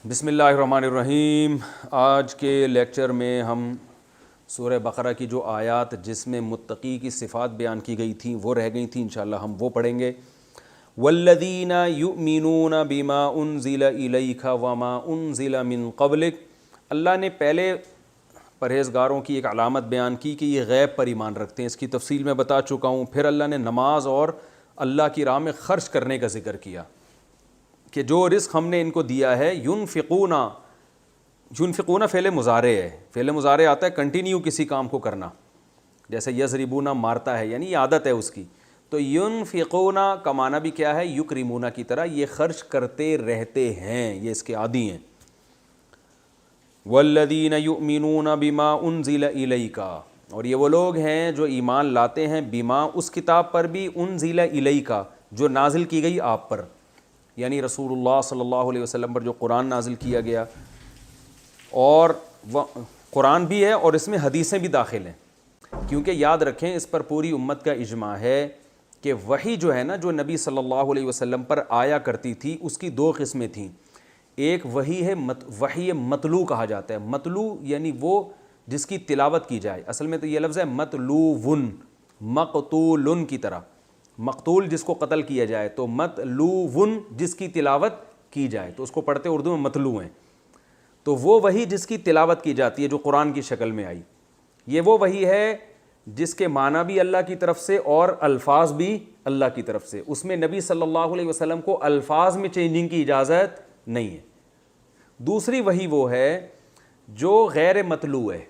بسم اللہ الرحمن الرحیم۔ آج کے لیکچر میں ہم سورہ بقرہ کی جو آیات جس میں متقی کی صفات بیان کی گئی تھیں وہ رہ گئی تھیں، انشاءاللہ ہم وہ پڑھیں گے۔ والذین یؤمنون بما انزل الیک وما انزل من قبلک، اللہ نے پہلے پرہیزگاروں کی ایک علامت بیان کی کہ یہ غیب پر ایمان رکھتے ہیں، اس کی تفصیل میں بتا چکا ہوں۔ پھر اللہ نے نماز اور اللہ کی راہ میں خرچ کرنے کا ذکر کیا کہ جو رزق ہم نے ان کو دیا ہے، ینفقون فعل مضارع ہے، فعل مضارع آتا ہے کنٹینیو کسی کام کو کرنا، جیسے یضربون مارتا ہے، یعنی یہ عادت ہے اس کی۔ تو ینفقون کا معنی بھی کیا ہے؟ یکرمون کی طرح، یہ خرچ کرتے رہتے ہیں، یہ اس کے عادی ہیں۔ والذین یؤمنون بما انزل الیک، اور یہ وہ لوگ ہیں جو ایمان لاتے ہیں بما، اس کتاب پر بھی، انزل الیک جو نازل کی گئی آپ پر، یعنی رسول اللہ صلی اللہ علیہ وسلم پر جو قرآن نازل کیا گیا، اور قرآن بھی ہے اور اس میں حدیثیں بھی داخل ہیں، کیونکہ یاد رکھیں اس پر پوری امت کا اجماع ہے کہ وحی جو ہے نا، جو نبی صلی اللہ علیہ وسلم پر آیا کرتی تھی، اس کی دو قسمیں تھیں۔ ایک وحی ہے، وحی متلو کہا جاتا ہے۔ متلو یعنی وہ جس کی تلاوت کی جائے، اصل میں تو یہ لفظ ہے متلوون، مقتولن کی طرح، مقتول جس کو قتل کیا جائے، تو متلوون جس کی تلاوت کی جائے، تو اس کو پڑھتے اردو میں متلو ہیں۔ تو وہ وحی جس کی تلاوت کی جاتی ہے، جو قرآن کی شکل میں آئی، یہ وہ وحی ہے جس کے معنی بھی اللہ کی طرف سے اور الفاظ بھی اللہ کی طرف سے۔ اس میں نبی صلی اللہ علیہ وسلم کو الفاظ میں چینجنگ کی اجازت نہیں ہے۔ دوسری وحی وہ ہے جو غیر متلو ہے،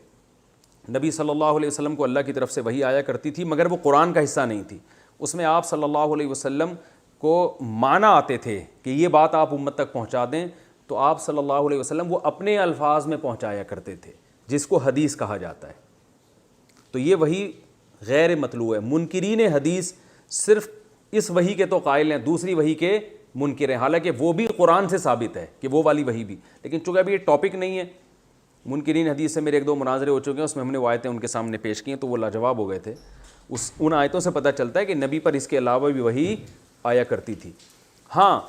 نبی صلی اللہ علیہ وسلم کو اللہ کی طرف سے وحی آیا کرتی تھی مگر وہ قرآن کا حصہ نہیں تھی، اس میں آپ صلی اللہ علیہ وسلم کو معنی آتے تھے کہ یہ بات آپ امت تک پہنچا دیں، تو آپ صلی اللہ علیہ وسلم وہ اپنے الفاظ میں پہنچایا کرتے تھے، جس کو حدیث کہا جاتا ہے۔ تو یہ وحی غیر متلو ہے۔ منکرین حدیث صرف اس وحی کے تو قائل ہیں، دوسری وحی کے منکر ہیں، حالانکہ وہ بھی قرآن سے ثابت ہے کہ وہ والی وحی بھی، لیکن چونکہ ابھی یہ ٹاپک نہیں ہے، منکرین حدیث سے میرے ایک دو مناظرے ہو چکے ہیں، اس میں ہم نے وہ آیتیں ان کے سامنے پیش کی ہیں تو وہ لاجواب ہو گئے تھے۔ ان آیتوں سے پتہ چلتا ہے کہ نبی پر اس کے علاوہ بھی وحی آیا کرتی تھی۔ ہاں،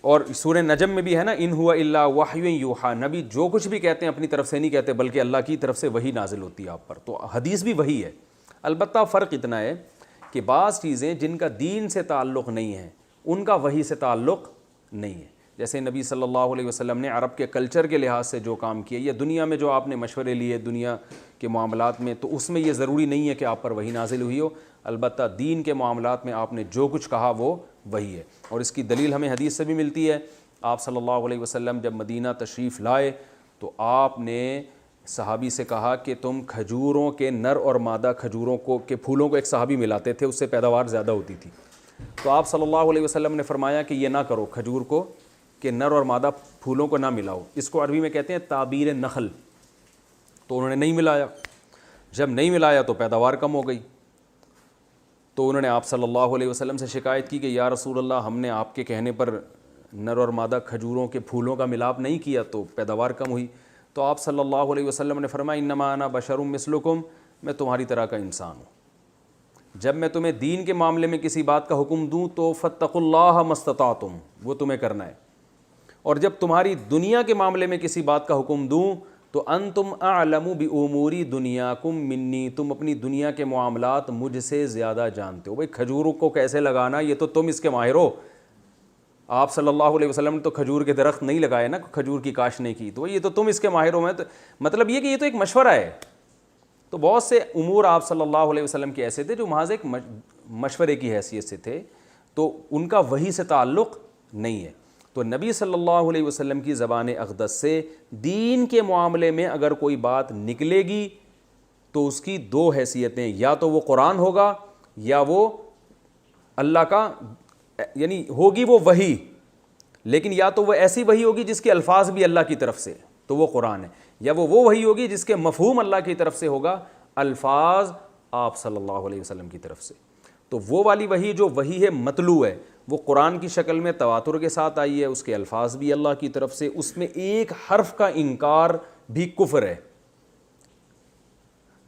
اور سورہ نجم میں بھی ہے نا، ان ہوا الا وحی یوحی، نبی جو کچھ بھی کہتے ہیں اپنی طرف سے نہیں کہتے بلکہ اللہ کی طرف سے وحی نازل ہوتی ہے آپ پر، تو حدیث بھی وحی ہے۔ البتہ فرق اتنا ہے کہ بعض چیزیں جن کا دین سے تعلق نہیں ہے ان کا وحی سے تعلق نہیں ہے، جیسے نبی صلی اللہ علیہ وسلم نے عرب کے کلچر کے لحاظ سے جو کام کیا، یا دنیا میں جو آپ نے مشورے لیے دنیا کے معاملات میں، تو اس میں یہ ضروری نہیں ہے کہ آپ پر وحی نازل ہوئی ہو، البتہ دین کے معاملات میں آپ نے جو کچھ کہا وہ وہی ہے۔ اور اس کی دلیل ہمیں حدیث سے بھی ملتی ہے۔ آپ صلی اللہ علیہ وسلم جب مدینہ تشریف لائے تو آپ نے صحابی سے کہا کہ تم کھجوروں کے نر اور مادہ کھجوروں کے پھولوں کو، ایک صحابی ملاتے تھے، اس سے پیداوار زیادہ ہوتی تھی، تو آپ صلی اللہ علیہ وسلم نے فرمایا کہ یہ نہ کرو، کھجور کو کہ نر اور مادہ پھولوں کو نہ ملاؤ، اس کو عربی میں کہتے ہیں تعبیر نخل۔ تو انہوں نے نہیں ملایا، جب نہیں ملایا تو پیداوار کم ہو گئی، تو انہوں نے آپ صلی اللہ علیہ وسلم سے شکایت کی کہ یا رسول اللہ، ہم نے آپ کے کہنے پر نر اور مادہ کھجوروں کے پھولوں کا ملاپ نہیں کیا تو پیداوار کم ہوئی۔ تو آپ صلی اللہ علیہ وسلم نے فرمایا انما انا بشر مثلکم، میں تمہاری طرح کا انسان ہوں، جب میں تمہیں دین کے معاملے میں کسی بات کا حکم دوں تو فاتقوا اللہ ما استطعتم، وہ تمہیں کرنا ہے، اور جب تمہاری دنیا کے معاملے میں کسی بات کا حکم دوں تو انتم اعلم بامور دنیاکم منی، تم اپنی دنیا کے معاملات مجھ سے زیادہ جانتے ہو۔ بھئی کھجوروں کو کیسے لگانا یہ تو تم اس کے ماہر ہو، آپ صلی اللہ علیہ وسلم نے تو کھجور کے درخت نہیں لگائے نا، کھجور کی کاشت نہیں کی، تو یہ تو تم اس کے ماہر ہو۔ میں تو مطلب یہ کہ یہ تو ایک مشورہ ہے۔ تو بہت سے امور آپ صلی اللہ علیہ وسلم کے ایسے تھے جو محض ایک مشورے کی حیثیت سے تھے، تو ان کا وحی سے تعلق نہیں ہے۔ تو نبی صلی اللہ علیہ وسلم کی زبان اقدس سے دین کے معاملے میں اگر کوئی بات نکلے گی تو اس کی دو حیثیتیں، یا تو وہ قرآن ہوگا یا وہ اللہ کا، یعنی ہوگی وہ وحی، لیکن یا تو وہ ایسی وحی ہوگی جس کے الفاظ بھی اللہ کی طرف سے، تو وہ قرآن ہے، یا وہ وحی ہوگی جس کے مفہوم اللہ کی طرف سے ہوگا، الفاظ آپ صلی اللہ علیہ وسلم کی طرف سے۔ تو وہ والی وحی جو وحی ہے متلو ہے، وہ قرآن کی شکل میں تواتر کے ساتھ آئی ہے، اس کے الفاظ بھی اللہ کی طرف سے، اس میں ایک حرف کا انکار بھی کفر ہے۔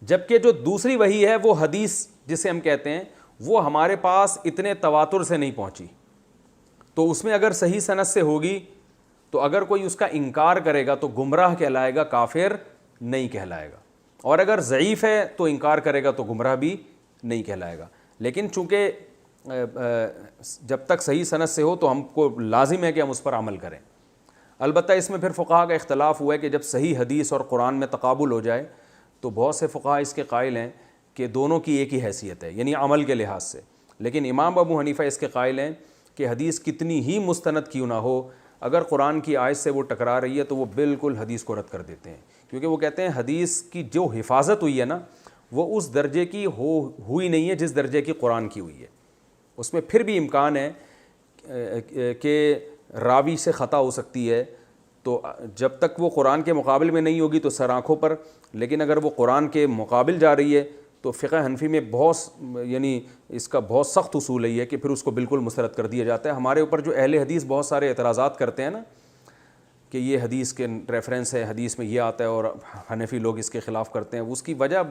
جبکہ جو دوسری وحی ہے وہ حدیث جسے ہم کہتے ہیں، وہ ہمارے پاس اتنے تواتر سے نہیں پہنچی، تو اس میں اگر صحیح سند سے ہوگی تو اگر کوئی اس کا انکار کرے گا تو گمراہ کہلائے گا، کافر نہیں کہلائے گا، اور اگر ضعیف ہے تو انکار کرے گا تو گمراہ بھی نہیں کہلائے گا۔ لیکن چونکہ جب تک صحیح سند سے ہو تو ہم کو لازم ہے کہ ہم اس پر عمل کریں۔ البتہ اس میں پھر فقہا کا اختلاف ہوا ہے کہ جب صحیح حدیث اور قرآن میں تقابل ہو جائے تو بہت سے فقہا اس کے قائل ہیں کہ دونوں کی ایک ہی حیثیت ہے، یعنی عمل کے لحاظ سے، لیکن امام ابو حنیفہ اس کے قائل ہیں کہ حدیث کتنی ہی مستند کیوں نہ ہو، اگر قرآن کی آیت سے وہ ٹکرا رہی ہے تو وہ بالکل حدیث کو رد کر دیتے ہیں، کیونکہ وہ کہتے ہیں حدیث کی جو حفاظت ہوئی ہے نا وہ اس درجے کی ہوئی نہیں ہے جس درجے کی قرآن کی ہوئی ہے۔ اس میں پھر بھی امکان ہے کہ راوی سے خطا ہو سکتی ہے، تو جب تک وہ قرآن کے مقابل میں نہیں ہوگی تو سر آنکھوں پر، لیکن اگر وہ قرآن کے مقابل جا رہی ہے تو فقہ حنفی میں یعنی اس کا بہت سخت اصول ہے یہ کہ پھر اس کو بالکل مسترد کر دیا جاتا ہے۔ ہمارے اوپر جو اہل حدیث بہت سارے اعتراضات کرتے ہیں نا کہ یہ حدیث کے ریفرنس ہے، حدیث میں یہ آتا ہے، اور حنفی لوگ اس کے خلاف کرتے ہیں، اس کی وجہ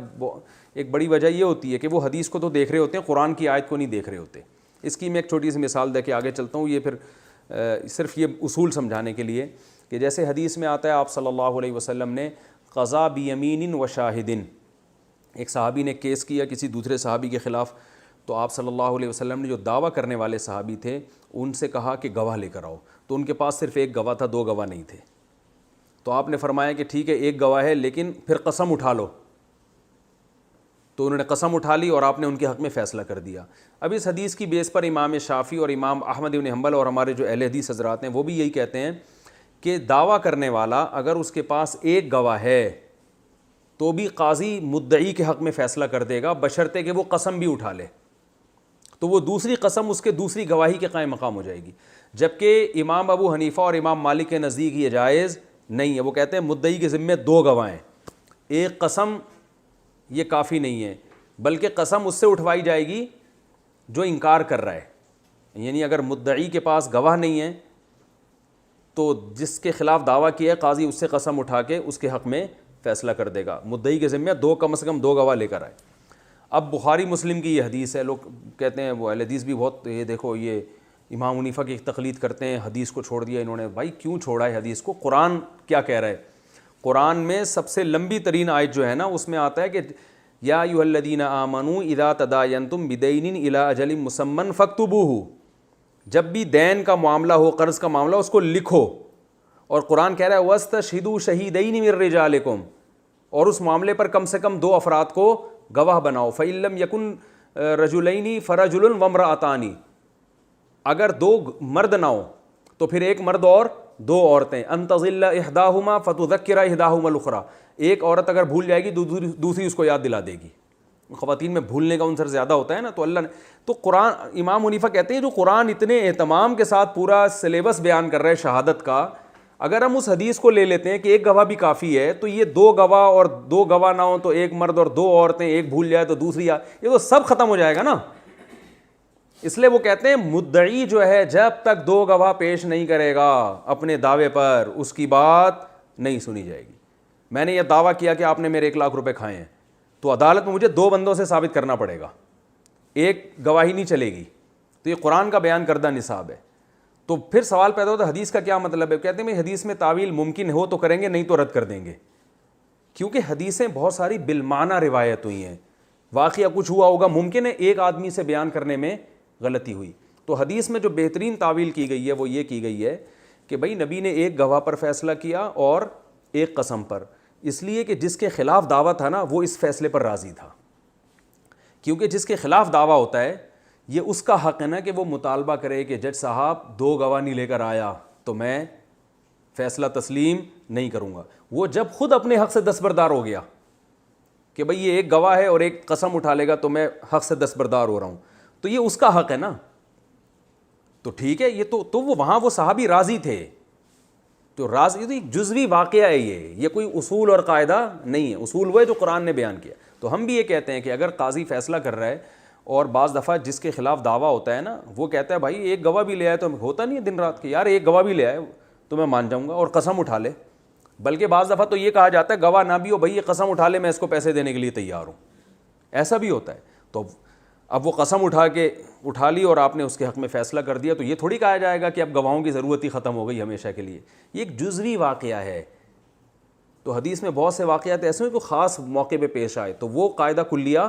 ایک بڑی وجہ یہ ہوتی ہے کہ وہ حدیث کو تو دیکھ رہے ہوتے ہیں، قرآن کی آیت کو نہیں دیکھ رہے ہوتے۔ اس کی میں ایک چھوٹی سی مثال دے کے آگے چلتا ہوں، یہ پھر صرف یہ اصول سمجھانے کے لیے کہ جیسے حدیث میں آتا ہے آپ صلی اللہ علیہ وسلم نے قضا بیمین و شاہدن، ایک صحابی نے کیس کیا کسی دوسرے صحابی کے خلاف، تو آپ صلی اللہ علیہ وسلم نے جو دعویٰ کرنے والے صحابی تھے ان سے کہا کہ گواہ لے کر آؤ، تو ان کے پاس صرف ایک گواہ تھا، دو گواہ نہیں تھے، تو آپ نے فرمایا کہ ٹھیک ہے ایک گواہ ہے لیکن پھر قسم اٹھا لو، تو انہوں نے قسم اٹھا لی اور آپ نے ان کے حق میں فیصلہ کر دیا۔ اب اس حدیث کی بیس پر امام شافعی اور امام احمد بن حنبل اور ہمارے جو اہل حدیث حضرات ہیں وہ بھی یہی کہتے ہیں کہ دعویٰ کرنے والا اگر اس کے پاس ایک گواہ ہے تو بھی قاضی مدعی کے حق میں فیصلہ کر دے گا بشرطے کہ وہ قسم بھی اٹھا لے، تو وہ دوسری قسم اس کے دوسری گواہی کے قائم مقام ہو جائے گی، جبکہ امام ابو حنیفہ اور امام مالک کے نزدیک یہ جائز نہیں ہے۔ وہ کہتے ہیں مدعی کے ذمے دو گواہ ہیں، ایک قسم یہ کافی نہیں ہے، بلکہ قسم اس سے اٹھوائی جائے گی جو انکار کر رہا ہے، یعنی اگر مدعی کے پاس گواہ نہیں ہے تو جس کے خلاف دعویٰ کیا ہے قاضی اس سے قسم اٹھا کے اس کے حق میں فیصلہ کر دے گا، مدعی کے ذمہ دو کم از کم دو گواہ لے کر آئے۔ اب بخاری مسلم کی یہ حدیث ہے، لوگ کہتے ہیں وہ اہل حدیث بھی بہت یہ دیکھو یہ امام حنیفہ کی تقلید کرتے ہیں، حدیث کو چھوڑ دیا انہوں نے، بھائی کیوں چھوڑا ہے حدیث کو؟ قرآن کیا کہہ رہا ہے؟ قرآن میں سب سے لمبی ترین آیت جو ہے نا اس میں آتا ہے کہ یا ایھا الذین آمنوا اذا تداینتم بدین الی اجل مسمى فاکتبوہ، جب بھی دین کا معاملہ ہو، قرض کا معاملہ اس کو لکھو، اور قرآن کہہ رہا ہے واستشہدوا شہیدین من رجالکم، اور اس معاملے پر کم سے کم دو افراد کو گواہ بناؤ، فإن لم یکن رجلین فرجل وامرأتان، اگر دو مرد نہ ہو تو پھر ایک مرد اور دو عورتیں، ان تضل احداہما فتذکر احداہما الاخری، ایک عورت اگر بھول جائے گی دوسری اس کو یاد دلا دے گی، خواتین میں بھولنے کا عنصر زیادہ ہوتا ہے نا، تو اللہ نے تو قرآن، امام حنیفہ کہتے ہیں جو قرآن اتنے اہتمام کے ساتھ پورا سلیبس بیان کر رہے ہیں شہادت کا، اگر ہم اس حدیث کو لے لیتے ہیں کہ ایک گواہ بھی کافی ہے تو یہ دو گواہ اور دو گواہ نہ ہوں تو ایک مرد اور دو عورتیں، ایک بھول جائے تو دوسری یہ تو سب ختم ہو جائے گا نا۔ اس لیے وہ کہتے ہیں مدعی جو ہے جب تک دو گواہ پیش نہیں کرے گا اپنے دعوے پر اس کی بات نہیں سنی جائے گی۔ میں نے یہ دعویٰ کیا کہ آپ نے میرے 1 لاکھ روپے کھائے ہیں، تو عدالت میں مجھے 2 بندوں سے ثابت کرنا پڑے گا، ایک گواہی نہیں چلے گی، تو یہ قرآن کا بیان کردہ نصاب ہے۔ تو پھر سوال پیدا ہوتا ہے حدیث کا کیا مطلب ہے؟ کہتے ہیں حدیث میں تعویل ممکن ہو تو کریں گے، نہیں تو رد کر دیں گے، کیونکہ حدیثیں بہت ساری بالمعنی روایت ہوئی ہیں، واقعہ کچھ ہوا ہوگا، ممکن ہے ایک آدمی سے بیان کرنے میں غلطی ہوئی، تو حدیث میں جو بہترین تعویل کی گئی ہے وہ یہ کی گئی ہے کہ بھئی نبی نے ایک گواہ پر فیصلہ کیا اور ایک قسم پر، اس لیے کہ جس کے خلاف دعویٰ تھا نا وہ اس فیصلے پر راضی تھا، کیونکہ جس کے خلاف دعویٰ ہوتا ہے یہ اس کا حق ہے نا کہ وہ مطالبہ کرے کہ جج صاحب 2 گواہ نہیں لے کر آیا تو میں فیصلہ تسلیم نہیں کروں گا۔ وہ جب خود اپنے حق سے دستبردار ہو گیا کہ بھئی یہ ایک گواہ ہے اور ایک قسم اٹھا لے گا تو میں حق سے دستبردار ہو رہا ہوں، تو یہ اس کا حق ہے نا، تو ٹھیک ہے، یہ تو وہ وہاں وہ صحابی راضی تھے، تو راضی تو ایک جزوی واقعہ ہے، یہ کوئی اصول اور قاعدہ نہیں ہے، اصول وہ ہے جو قرآن نے بیان کیا۔ تو ہم بھی یہ کہتے ہیں کہ اگر قاضی فیصلہ کر رہا ہے اور بعض دفعہ جس کے خلاف دعویٰ ہوتا ہے نا وہ کہتا ہے بھائی ایک گواہ بھی لے آئے، تو ہوتا نہیں ہے دن رات کہ یار ایک گواہ بھی لے آئے تو میں مان جاؤں گا، اور قسم اٹھا لے، بلکہ بعض دفعہ تو یہ کہا جاتا ہے گواہ نہ بھی ہو بھائی یہ قسم اٹھا لے میں اس کو پیسے دینے کے لیے تیار ہوں، ایسا بھی ہوتا ہے۔ تو اب وہ قسم اٹھا لی اور آپ نے اس کے حق میں فیصلہ کر دیا، تو یہ تھوڑی کہا جائے گا کہ اب گواہوں کی ضرورت ہی ختم ہو گئی ہمیشہ کے لیے. یہ ایک جزوی واقعہ ہے. تو حدیث میں بہت سے واقعات ایسے ہیں کہ خاص موقع پہ پیش آئے تو وہ قاعدہ کلیہ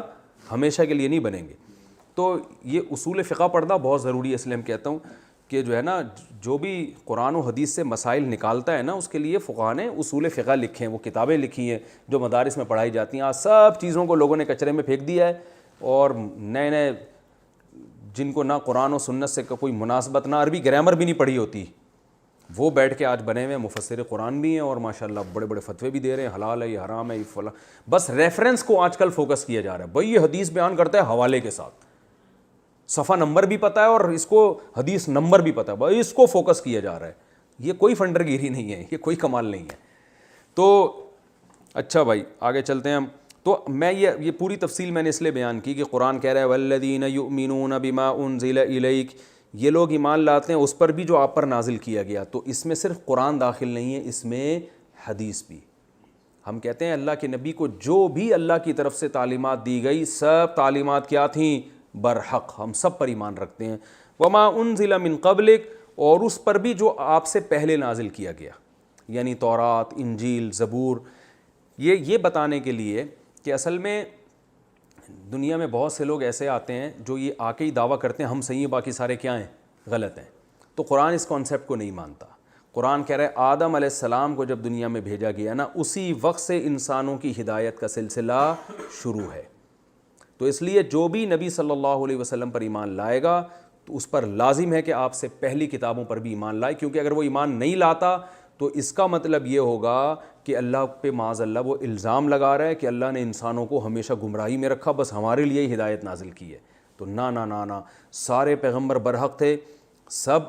ہمیشہ کے لیے نہیں بنیں گے. تو یہ اصول فقہ پڑھنا بہت ضروری ہے. اس لیے ہم کہتا ہوں کہ جو ہے نا جو بھی قرآن و حدیث سے مسائل نکالتا ہے نا اس کے لیے فقہاء نے اصول فقہ لکھے ہیں، وہ کتابیں لکھی ہیں جو مدارس میں پڑھائی جاتی ہیں. آج سب چیزوں کو لوگوں نے کچرے میں پھینک دیا ہے، اور نئے جن کو نہ قرآن و سنت سے کوئی مناسبت، نہ عربی گرامر بھی نہیں پڑھی ہوتی، وہ بیٹھ کے آج بنے ہوئے مفسر قرآن بھی ہیں اور ماشاءاللہ بڑے بڑے فتوے بھی دے رہے ہیں، حلال ہے، یہ حرام ہے، یہ فلاں. بس ریفرنس کو آج کل فوکس کیا جا رہا ہے. بھائی یہ حدیث بیان کرتا ہے حوالے کے ساتھ، صفحہ نمبر بھی پتہ ہے اور اس کو حدیث نمبر بھی پتہ ہے، بھائی اس کو فوکس کیا جا رہا ہے. یہ کوئی فنڈر گیری نہیں ہے، یہ کوئی کمال نہیں ہے. تو اچھا بھائی آگے چلتے ہیں ہم. تو میں یہ پوری تفصیل میں نے اس لیے بیان کی کہ قرآن کہہ رہا ہے والذین یؤمنون بما انزل الیک، یہ لوگ ایمان لاتے ہیں اس پر بھی جو آپ پر نازل کیا گیا. تو اس میں صرف قرآن داخل نہیں ہے، اس میں حدیث بھی. ہم کہتے ہیں اللہ کے نبی کو جو بھی اللہ کی طرف سے تعلیمات دی گئی سب تعلیمات کیا تھیں؟ برحق. ہم سب پر ایمان رکھتے ہیں. وما انزل من قبلک، اور اس پر بھی جو آپ سے پہلے نازل کیا گیا، یعنی تورات، انجیل، زبور. یہ بتانے کے لیے کہ اصل میں دنیا میں بہت سے لوگ ایسے آتے ہیں جو یہ آ کے ہی دعویٰ کرتے ہیں ہم صحیح ہیں باقی سارے کیا ہیں؟ غلط ہیں. تو قرآن اس کانسیپٹ کو نہیں مانتا. قرآن کہہ رہا ہے آدم علیہ السلام کو جب دنیا میں بھیجا گیا نا اسی وقت سے انسانوں کی ہدایت کا سلسلہ شروع ہے. تو اس لیے جو بھی نبی صلی اللہ علیہ وسلم پر ایمان لائے گا تو اس پر لازم ہے کہ آپ سے پہلی کتابوں پر بھی ایمان لائے، کیونکہ اگر وہ ایمان نہیں لاتا تو اس کا مطلب یہ ہوگا کہ اللہ پہ معاذ اللہ وہ الزام لگا رہا ہے کہ اللہ نے انسانوں کو ہمیشہ گمراہی میں رکھا، بس ہمارے لیے ہی ہدایت نازل کی ہے. تو نہ سارے پیغمبر برحق تھے، سب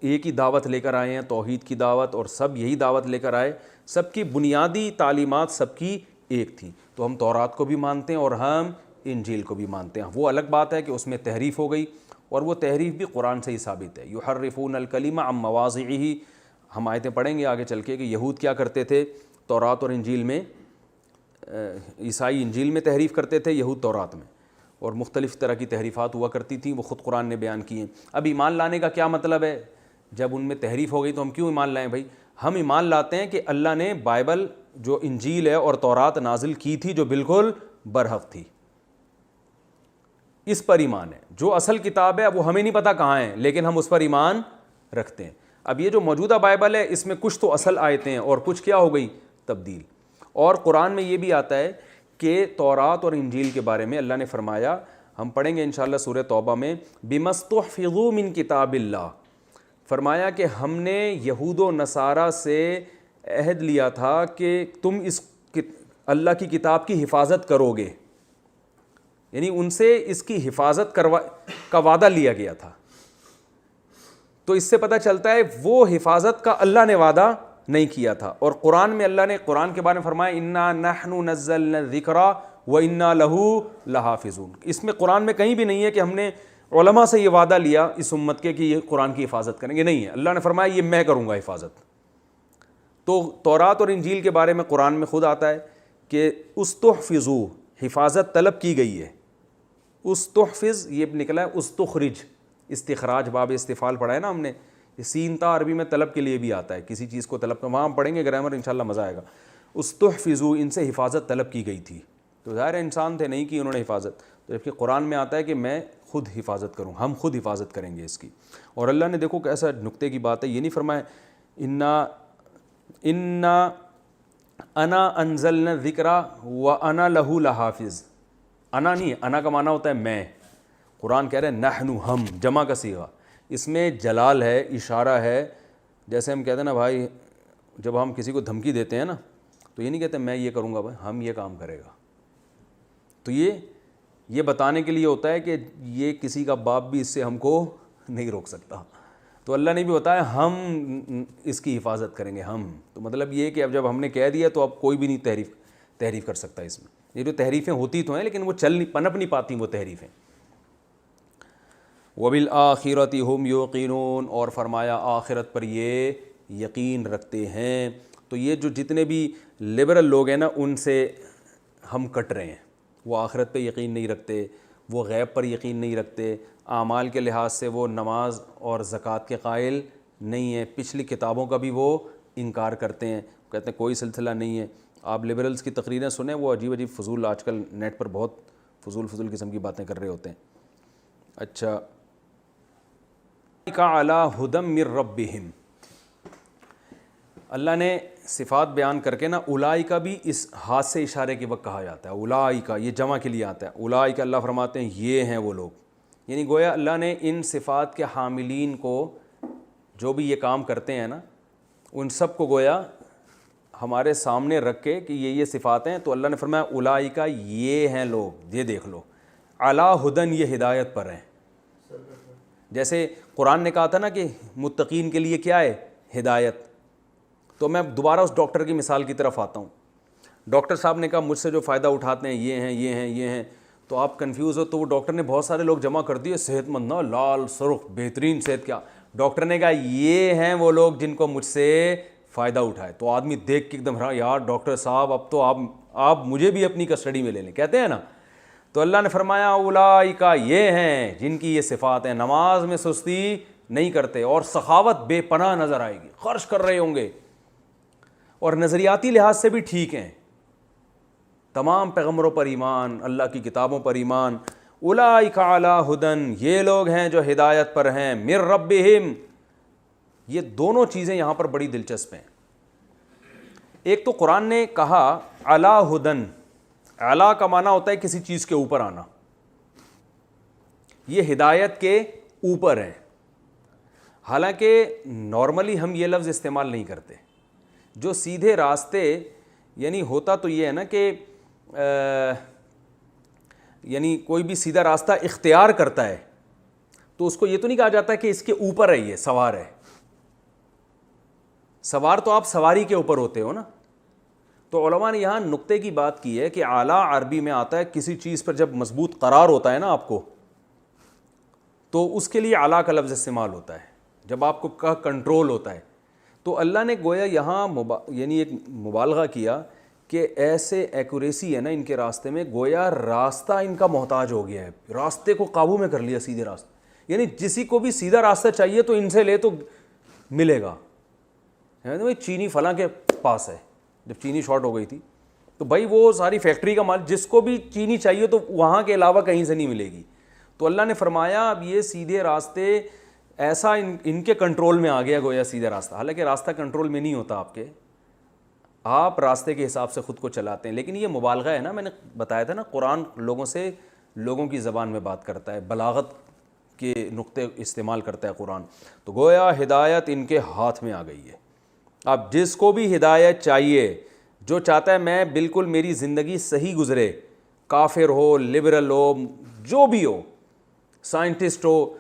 ایک ہی دعوت لے کر آئے ہیں، توحید کی دعوت، اور سب یہی دعوت لے کر آئے. سب کی بنیادی تعلیمات سب کی ایک تھی. تو ہم تورات کو بھی مانتے ہیں اور ہم انجیل کو بھی مانتے ہیں. وہ الگ بات ہے کہ اس میں تحریف ہو گئی، اور وہ تحریف بھی قرآن سے ہی ثابت ہے. یحرفون الکلم عن مواضعہ. ہم آیتیں پڑھیں گے آگے چل کے کہ یہود کیا کرتے تھے تورات اور انجیل میں، عیسائی انجیل میں تحریف کرتے تھے، یہود تورات میں، اور مختلف طرح کی تحریفات ہوا کرتی تھیں، وہ خود قرآن نے بیان کی ہیں. اب ایمان لانے کا کیا مطلب ہے؟ جب ان میں تحریف ہو گئی تو ہم کیوں ایمان لائیں بھائی؟ ہم ایمان لاتے ہیں کہ اللہ نے بائبل جو انجیل ہے اور تورات نازل کی تھی جو بالکل برحق تھی، اس پر ایمان ہے. جو اصل کتاب ہے وہ ہمیں نہیں پتہ کہاں ہے لیکن ہم اس پر ایمان رکھتے ہیں. اب یہ جو موجودہ بائبل ہے اس میں کچھ تو اصل آیتیں ہیں اور کچھ کیا ہو گئی؟ تبدیل. اور قرآن میں یہ بھی آتا ہے کہ تورات اور انجیل کے بارے میں اللہ نے فرمایا، ہم پڑھیں گے انشاءاللہ سورہ توبہ میں، بِمَسْتُحْفِظُوا مِن کتاب اللہ. فرمایا کہ ہم نے یہود و نصارہ سے عہد لیا تھا کہ تم اس اللہ کی کتاب کی حفاظت کرو گے، یعنی ان سے اس کی حفاظت کا وعدہ لیا گیا تھا. تو اس سے پتہ چلتا ہے وہ حفاظت کا اللہ نے وعدہ نہیں کیا تھا. اور قرآن میں اللہ نے قرآن کے بارے میں فرمایا انا نحن نزلنا الذکر وانا لہ لحافظون. اس میں قرآن میں کہیں بھی نہیں ہے کہ ہم نے علماء سے یہ وعدہ لیا اس امت کے کہ یہ قرآن کی حفاظت کریں گے، نہیں ہے. اللہ نے فرمایا یہ میں کروں گا حفاظت. تو تورات اور انجیل کے بارے میں قرآن میں خود آتا ہے کہ استحفظوا، حفاظت طلب کی گئی ہے. استحفظ یہ نکلا ہے استخرج، استخراج، باب استفعال پڑھا ہے نا ہم نے. سین تا عربی میں طلب کے لیے بھی آتا ہے، کسی چیز کو طلب، وہاں ہم پڑھیں گے گرامر انشاءاللہ مزہ آئے گا. استحفظوا، ان سے حفاظت طلب کی گئی تھی. تو ظاہر انسان تھے نہیں کی انہوں نے حفاظت، تو جبکہ قرآن میں آتا ہے کہ میں خود حفاظت کروں، ہم خود حفاظت کریں گے اس کی. اور اللہ نے دیکھو کیسا نقطے کی بات ہے، یہ نہیں فرمایا انا انزلنا الذکر وانا لہ لحافظ. انا نہیں ہے، انا کا معنی ہوتا ہے میں. قرآن کہہ رہے ہیں نحن، ہم، جمع کا صیغہ. اس میں جلال ہے، اشارہ ہے. جیسے ہم کہتے ہیں نا بھائی جب ہم کسی کو دھمکی دیتے ہیں نا تو یہ نہیں کہتے میں یہ کروں گا بھائی، ہم یہ کام کرے گا. تو یہ بتانے کے لیے ہوتا ہے کہ یہ کسی کا باپ بھی اس سے ہم کو نہیں روک سکتا. تو اللہ نے بھی بتایا ہم اس کی حفاظت کریں گے ہم. تو مطلب یہ کہ اب جب ہم نے کہہ دیا تو اب کوئی بھی نہیں تحریف کر سکتا اس میں. یہ جو تحریفیں ہوتی تو ہیں لیکن وہ پنپ نہیں پاتی وہ تحریفیں. وَبِالْآخِرَةِ هُمْ يُوقِنُونَ، اور فرمایا آخرت پر یہ یقین رکھتے ہیں. تو یہ جو جتنے بھی لبرل لوگ ہیں نا ان سے ہم کٹ رہے ہیں، وہ آخرت پہ یقین نہیں رکھتے، وہ غیب پر یقین نہیں رکھتے، اعمال کے لحاظ سے وہ نماز اور زکوٰۃ کے قائل نہیں ہیں، پچھلی کتابوں کا بھی وہ انکار کرتے ہیں، کہتے ہیں کوئی سلسلہ نہیں ہے۔ آپ لبرلز کی تقریریں سنیں، وہ عجیب عجیب فضول آج کل نیٹ پر بہت فضول قسم کی باتیں کر رہے ہوتے ہیں۔ اچھا، علی ہدی من ربہم، اللہ نے صفات بیان کر کے نا اولئک بھی اس ہاتھ سے اشارے کے وقت کہا جاتا ہے، اولئک یہ جمع کے لیے آتا ہے، اولئک اللہ فرماتے ہیں یہ ہیں وہ لوگ، یعنی گویا اللہ نے ان صفات کے حاملین کو جو بھی یہ کام کرتے ہیں نا ان سب کو گویا ہمارے سامنے رکھ کے کہ یہ صفات ہیں، تو اللہ نے فرمایا اولئک یہ ہیں لوگ، یہ دیکھ لو علی ہدی، یہ ہدایت پر ہیں۔ جیسے قرآن نے کہا تھا نا کہ متقین کے لیے کیا ہے؟ ہدایت۔ تو میں دوبارہ اس ڈاکٹر کی مثال کی طرف آتا ہوں۔ ڈاکٹر صاحب نے کہا مجھ سے جو فائدہ اٹھاتے ہیں یہ ہیں یہ ہیں یہ ہیں، تو آپ کنفیوز ہو، تو وہ ڈاکٹر نے بہت سارے لوگ جمع کر دیے، صحت مند نا، لال سرخ بہترین صحت، کیا ڈاکٹر نے کہا یہ ہیں وہ لوگ جن کو مجھ سے فائدہ اٹھائے۔ تو آدمی دیکھ کے ایک دم یار ڈاکٹر صاحب اب تو آپ مجھے بھی اپنی کسٹڈی میں لے لیں، کہتے ہیں نا۔ تو اللہ نے فرمایا اولئک یہ ہیں جن کی یہ صفات ہیں، نماز میں سستی نہیں کرتے اور سخاوت بے پناہ نظر آئے گی، خرچ کر رہے ہوں گے، اور نظریاتی لحاظ سے بھی ٹھیک ہیں، تمام پیغمبروں پر ایمان، اللہ کی کتابوں پر ایمان۔ اولئک علی ہدی، یہ لوگ ہیں جو ہدایت پر ہیں، من ربہم، یہ دونوں چیزیں یہاں پر بڑی دلچسپ ہیں۔ ایک تو قرآن نے کہا علی ہدی، اعلیٰ کا معنی ہوتا ہے کسی چیز کے اوپر آنا، یہ ہدایت کے اوپر ہیں، حالانکہ نارملی ہم یہ لفظ استعمال نہیں کرتے۔ جو سیدھے راستے، یعنی ہوتا تو یہ ہے نا کہ یعنی کوئی بھی سیدھا راستہ اختیار کرتا ہے تو اس کو یہ تو نہیں کہا جاتا کہ اس کے اوپر ہے، یہ سوار ہے۔ سوار تو آپ سواری کے اوپر ہوتے ہو نا۔ تو علماء نے یہاں نقطے کی بات کی ہے کہ اعلیٰ عربی میں آتا ہے کسی چیز پر جب مضبوط قرار ہوتا ہے نا آپ کو، تو اس کے لیے اعلیٰ کا لفظ استعمال ہوتا ہے، جب آپ کو کا کنٹرول ہوتا ہے۔ تو اللہ نے گویا یہاں یعنی ایک مبالغہ کیا کہ ایسے ایکوریسی ہے نا ان کے راستے میں، گویا راستہ ان کا محتاج ہو گیا ہے، راستے کو قابو میں کر لیا، سیدھے راستے، یعنی کسی کو بھی سیدھا راستہ چاہیے تو ان سے لے تو ملے گا۔ چینی فلاں کے پاس ہے، جب چینی شارٹ ہو گئی تھی تو بھائی وہ ساری فیکٹری کا مال، جس کو بھی چینی چاہیے تو وہاں کے علاوہ کہیں سے نہیں ملے گی۔ تو اللہ نے فرمایا اب یہ سیدھے راستے ایسا ان کے کنٹرول میں آ گیا گویا سیدھا راستہ، حالانکہ راستہ کنٹرول میں نہیں ہوتا آپ کے، آپ راستے کے حساب سے خود کو چلاتے ہیں، لیکن یہ مبالغہ ہے نا، میں نے بتایا تھا نا قرآن لوگوں کی زبان میں بات کرتا ہے، بلاغت کے نقطے استعمال کرتا ہے قرآن، تو گویا ہدایت ان کے ہاتھ میں آ گئی ہے۔ اب جس کو بھی ہدایت چاہیے، جو چاہتا ہے میں بالکل میری زندگی صحیح گزرے، کافر ہو، لبرل ہو، جو بھی ہو، سائنٹسٹ ہو،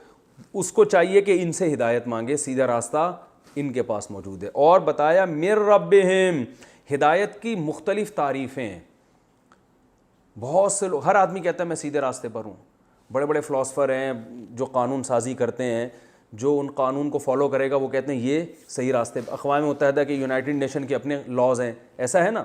اس کو چاہیے کہ ان سے ہدایت مانگے، سیدھا راستہ ان کے پاس موجود ہے۔ اور بتایا من ربہم، ہدایت کی مختلف تعریفیں ہیں، بہت سے لوگ، ہر آدمی کہتا ہے میں سیدھے راستے پر ہوں، بڑے بڑے فلاسفر ہیں جو قانون سازی کرتے ہیں، جو ان قانون کو فالو کرے گا وہ کہتے ہیں یہ صحیح راستے پر۔ اقوام متحدہ کے یونائٹڈ نیشن کے اپنے لاز ہیں، ایسا ہے نا،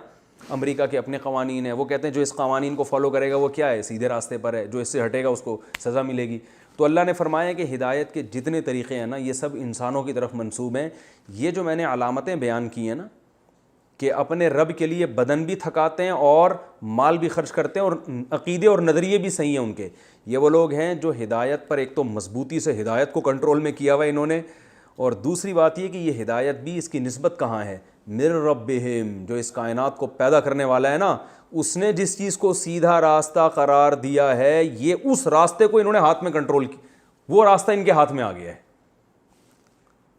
امریکہ کے اپنے قوانین ہیں، وہ کہتے ہیں جو اس قوانین کو فالو کرے گا وہ کیا ہے، سیدھے راستے پر ہے، جو اس سے ہٹے گا اس کو سزا ملے گی۔ تو اللہ نے فرمایا کہ ہدایت کے جتنے طریقے ہیں نا یہ سب انسانوں کی طرف منسوب ہیں۔ یہ جو میں نے علامتیں بیان کی ہیں نا کہ اپنے رب کے لیے بدن بھی تھکاتے ہیں اور مال بھی خرچ کرتے ہیں اور عقیدے اور نظریے بھی صحیح ہیں ان کے، یہ وہ لوگ ہیں جو ہدایت پر ایک تو مضبوطی سے ہدایت کو کنٹرول میں کیا ہوا ہے انہوں نے، اور دوسری بات یہ کہ یہ ہدایت بھی اس کی نسبت کہاں ہے، من ربہم، جو اس کائنات کو پیدا کرنے والا ہے نا، اس نے جس چیز کو سیدھا راستہ قرار دیا ہے، یہ اس راستے کو انہوں نے ہاتھ میں کنٹرول کی، وہ راستہ ان کے ہاتھ میں آ گیا ہے۔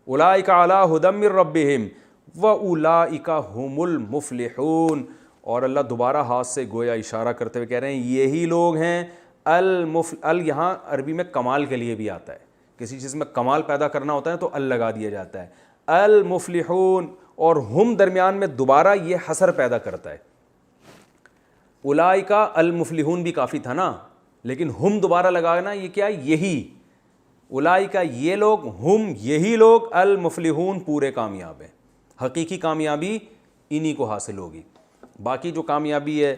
اولئک علی ہدی من ربہم واولئک ھم المفلحون، اور اللہ دوبارہ ہاتھ سے گویا اشارہ کرتے ہوئے کہہ رہے ہیں یہی لوگ ہیں یہاں عربی میں کمال کے لیے بھی آتا ہے، کسی چیز میں کمال پیدا کرنا ہوتا ہے تو لگا دیا جاتا ہے، المفلحون، اور ہم درمیان میں دوبارہ یہ حصر پیدا کرتا ہے۔ اولئک المفلحون بھی کافی تھا نا، لیکن ہم دوبارہ لگانا یہ کیا ہے، یہی، اولئک یہ لوگ، ہم یہی لوگ، المفلحون پورے کامیاب ہیں، حقیقی کامیابی انہی کو حاصل ہوگی۔ باقی جو کامیابی ہے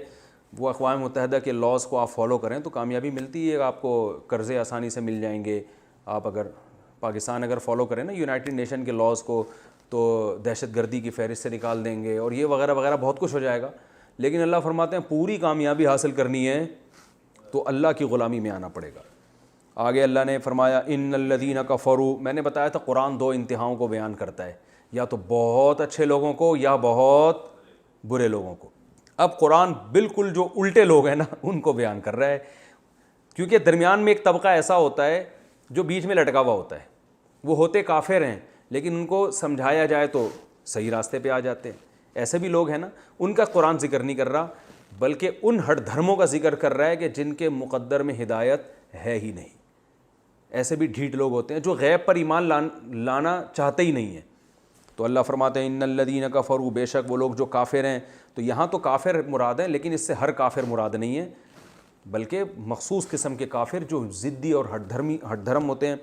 وہ اقوام متحدہ کے لاز کو آپ فالو کریں تو کامیابی ملتی ہے، آپ کو قرضے آسانی سے مل جائیں گے. آپ اگر پاکستان اگر فالو کریں نا یونائٹڈ نیشن کے لاز کو تو دہشت گردی کی فہرست سے نکال دیں گے اور یہ وغیرہ وغیرہ بہت کچھ ہو جائے گا. لیکن اللہ فرماتے ہیں پوری کامیابی حاصل کرنی ہے تو اللہ کی غلامی میں آنا پڑے گا. آگے اللہ نے فرمایا ان الذین کفروا، میں نے بتایا تھا قرآن دو انتہاؤں کو بیان کرتا ہے، یا تو بہت اچھے لوگوں کو یا بہت برے لوگوں کو. اب قرآن بالکل جو الٹے لوگ ہیں نا ان کو بیان کر رہا ہے، کیونکہ درمیان میں ایک طبقہ ایسا ہوتا ہے جو بیچ میں لٹکا ہوا ہوتا ہے. وہ ہوتے کافر ہیں لیکن ان کو سمجھایا جائے تو صحیح راستے پہ آ جاتے ہیں. ایسے بھی لوگ ہیں نا، ان کا قرآن ذکر نہیں کر رہا بلکہ ان ہٹ دھرموں کا ذکر کر رہا ہے کہ جن کے مقدر میں ہدایت ہے ہی نہیں. ایسے بھی ڈھیٹ لوگ ہوتے ہیں جو غیب پر ایمان لانا چاہتے ہی نہیں ہیں. تو اللہ فرماتے ہیں ان الذین کفروا، بے شک وہ لوگ جو کافر ہیں. تو یہاں تو کافر مراد ہیں لیکن اس سے ہر کافر مراد نہیں ہے، بلکہ مخصوص قسم کے کافر جو ضدی اور ہٹ دھرم ہوتے ہیں.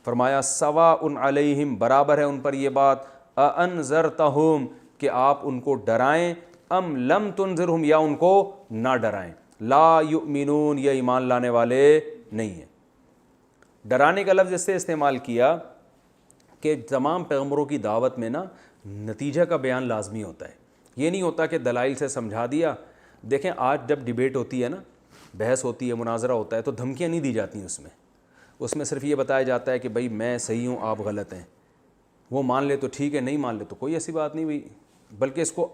فرمایا سواء علیہم، برابر ہے ان پر یہ بات، اانذرتہم، کہ آپ ان کو ڈرائیں، ام لم تنذرہم، یا ان کو نہ ڈرائیں. لا یؤمنون، یہ ایمان لانے والے نہیں ہیں. ڈرانے کا لفظ اس سے استعمال کیا کہ تمام پیغمبروں کی دعوت میں نا نتیجہ کا بیان لازمی ہوتا ہے. یہ نہیں ہوتا کہ دلائل سے سمجھا دیا. دیکھیں آج جب ڈیبیٹ ہوتی ہے نا، بحث ہوتی ہے، مناظرہ ہوتا ہے، تو دھمکیاں نہیں دی جاتی اس میں صرف یہ بتایا جاتا ہے کہ بھائی میں صحیح ہوں آپ غلط ہیں. وہ مان لے تو ٹھیک ہے، نہیں مان لے تو کوئی ایسی بات نہیں ہوئی. بلکہ اس کو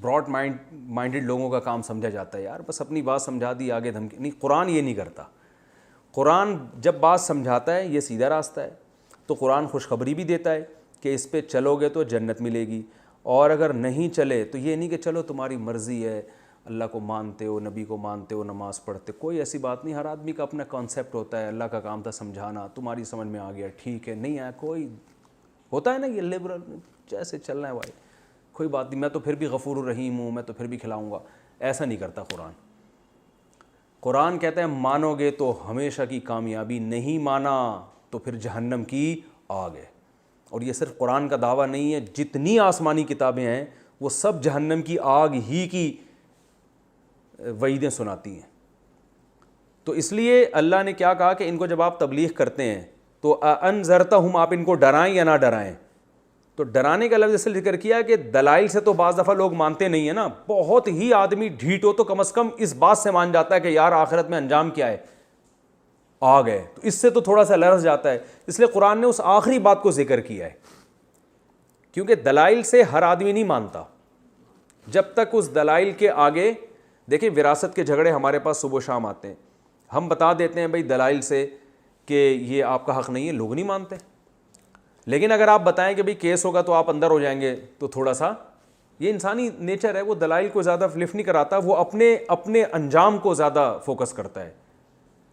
براڈ مائنڈڈ لوگوں کا کام سمجھا جاتا ہے، یار بس اپنی بات سمجھا دی آگے دھمکی نہیں. قرآن یہ نہیں کرتا. قرآن جب بات سمجھاتا ہے یہ سیدھا راستہ ہے. تو قرآن خوشخبری بھی دیتا ہے کہ اس پہ چلو گے تو جنت ملے گی، اور اگر نہیں چلے تو یہ نہیں کہ چلو تمہاری مرضی ہے، اللہ کو مانتے ہو، نبی کو مانتے ہو، نماز پڑھتے، کوئی ایسی بات نہیں. ہر آدمی کا اپنا کانسیپٹ ہوتا ہے. اللہ کا کام تھا سمجھانا، تمہاری سمجھ میں آ گیا ٹھیک ہے، نہیں آیا کوئی ہوتا ہے نا یہ لبرل جیسے چلنا ہے بھائی، کوئی بات نہیں، میں تو پھر بھی غفور الرحیم ہوں، میں تو پھر بھی کھلاؤں گا. ایسا نہیں کرتا قرآن. قرآن کہتا ہے مانو گے تو ہمیشہ کی کامیابی، نہیں مانا تو پھر جہنم کی آگ ہے. اور یہ صرف قرآن کا دعویٰ نہیں ہے، جتنی آسمانی کتابیں ہیں وہ سب جہنم کی آگ ہی کی وعیدیں سناتی ہیں. تو اس لیے اللہ نے کیا کہا کہ ان کو جب آپ تبلیغ کرتے ہیں تو انذرتہم، آپ ان کو ڈرائیں یا نہ ڈرائیں. تو ڈرانے کا لفظ اس سے ذکر کیا کہ دلائل سے تو بعض دفعہ لوگ مانتے نہیں ہیں نا. بہت ہی آدمی ڈھیٹ ہو تو کم از کم اس بات سے مان جاتا ہے کہ یار آخرت میں انجام کیا ہے، آگ ہے، تو اس سے تو تھوڑا سا لرز جاتا ہے. اس لیے قرآن نے اس آخری بات کو ذکر کیا ہے، کیونکہ دلائل سے ہر آدمی نہیں مانتا. جب تک اس دلائل کے آگے، دیکھیں وراثت کے جھگڑے ہمارے پاس صبح و شام آتے ہیں، ہم بتا دیتے ہیں بھائی دلائل سے کہ یہ آپ کا حق نہیں ہے، لوگ نہیں مانتے. لیکن اگر آپ بتائیں کہ بھئی کیس ہوگا تو آپ اندر ہو جائیں گے، تو تھوڑا سا یہ انسانی نیچر ہے، وہ دلائل کو زیادہ لفٹ نہیں کراتا، وہ اپنے انجام کو زیادہ فوکس کرتا ہے.